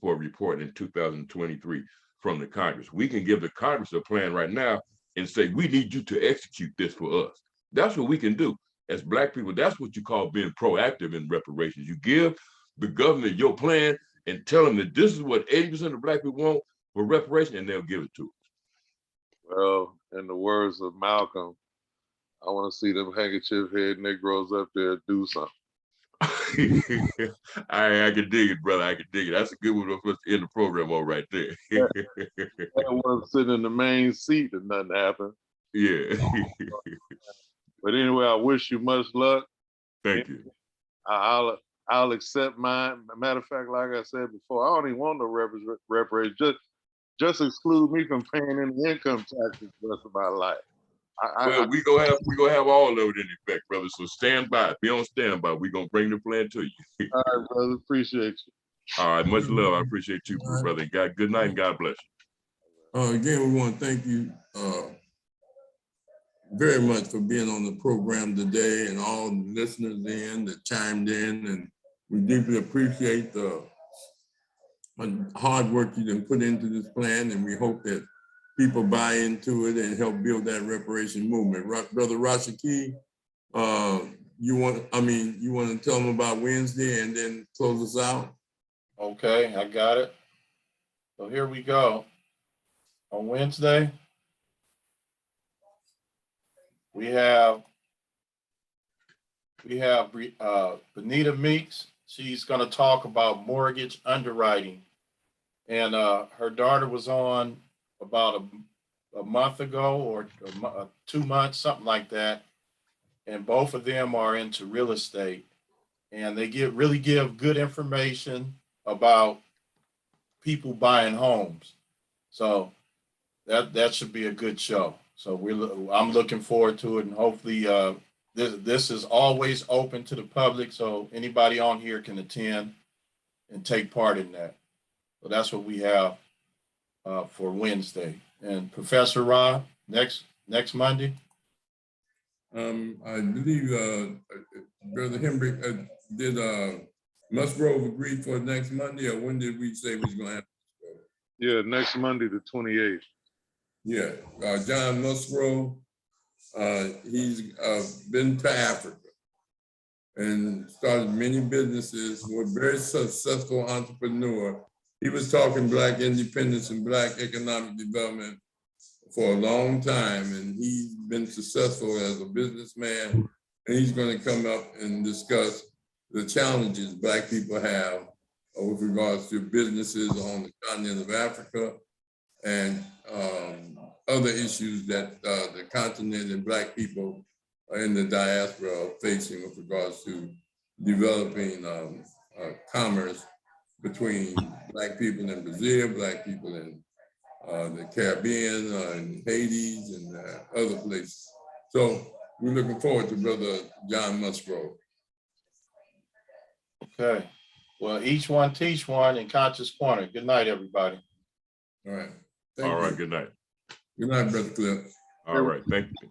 a report in 2023 from the Congress. We can give the Congress a plan right now and say, we need you to execute this for us. That's what we can do as black people. That's what you call being proactive in reparations. You give the government your plan and tell them that this is what 80% of black people want for reparation, and they'll give it to us. Well, in the words of Malcolm, I want to see them handkerchief head Negroes up there do something. I can dig it, brother. I can dig it. That's a good one for us to end the program on right there. I wasn't sitting in the main seat and nothing happened. Yeah. But anyway, I wish you much luck. Thank you. I'll accept mine. Matter of fact, like I said before, I don't even want no reparations. Just exclude me from paying any income taxes the rest of my life. We gonna have all of it in effect, brother. So stand by, be on standby. We're gonna bring the plan to you. All right, brother. Appreciate you. All right, much love. I appreciate you, brother. God, good night and God bless you. Again, we want to thank you very much for being on the program today and all the listeners that chimed in, and we deeply appreciate the hard work you done put into this plan, and we hope that people buy into it and help build that reparation movement. Brother Rashaki, you want to tell them about Wednesday and then close us out? Okay, I got it. So here we go. On Wednesday, we have Benita Meeks. She's going to talk about mortgage underwriting. And her daughter was on about a month ago or 2 months, something like that. And both of them are into real estate, and they really give good information about people buying homes. So that should be a good show. So I'm looking forward to it, and hopefully this is always open to the public, so anybody on here can attend and take part in that. So that's what we have for Wednesday. And Professor Rob, next Monday. I believe Brother Hembrick did Musgrove agree for next Monday, or when did we say we was gonna have? Yeah, next Monday, the 28th. Yeah, John Musgrove, he's been to Africa and started many businesses, was a very successful entrepreneur. He was talking Black independence and Black economic development for a long time, and he's been successful as a businessman, and he's going to come up and discuss the challenges Black people have with regards to businesses on the continent of Africa and other issues that the continent and Black people in the diaspora are facing with regards to developing commerce between Black people in Brazil, Black people in the Caribbean, and Haiti, and other places. So we're looking forward to Brother John Musgrove. Okay. Well, each one teach one in Conscious Corner. Good night, everybody. All right. All right, good night. Good night, Brother Cliff. All right, thank you.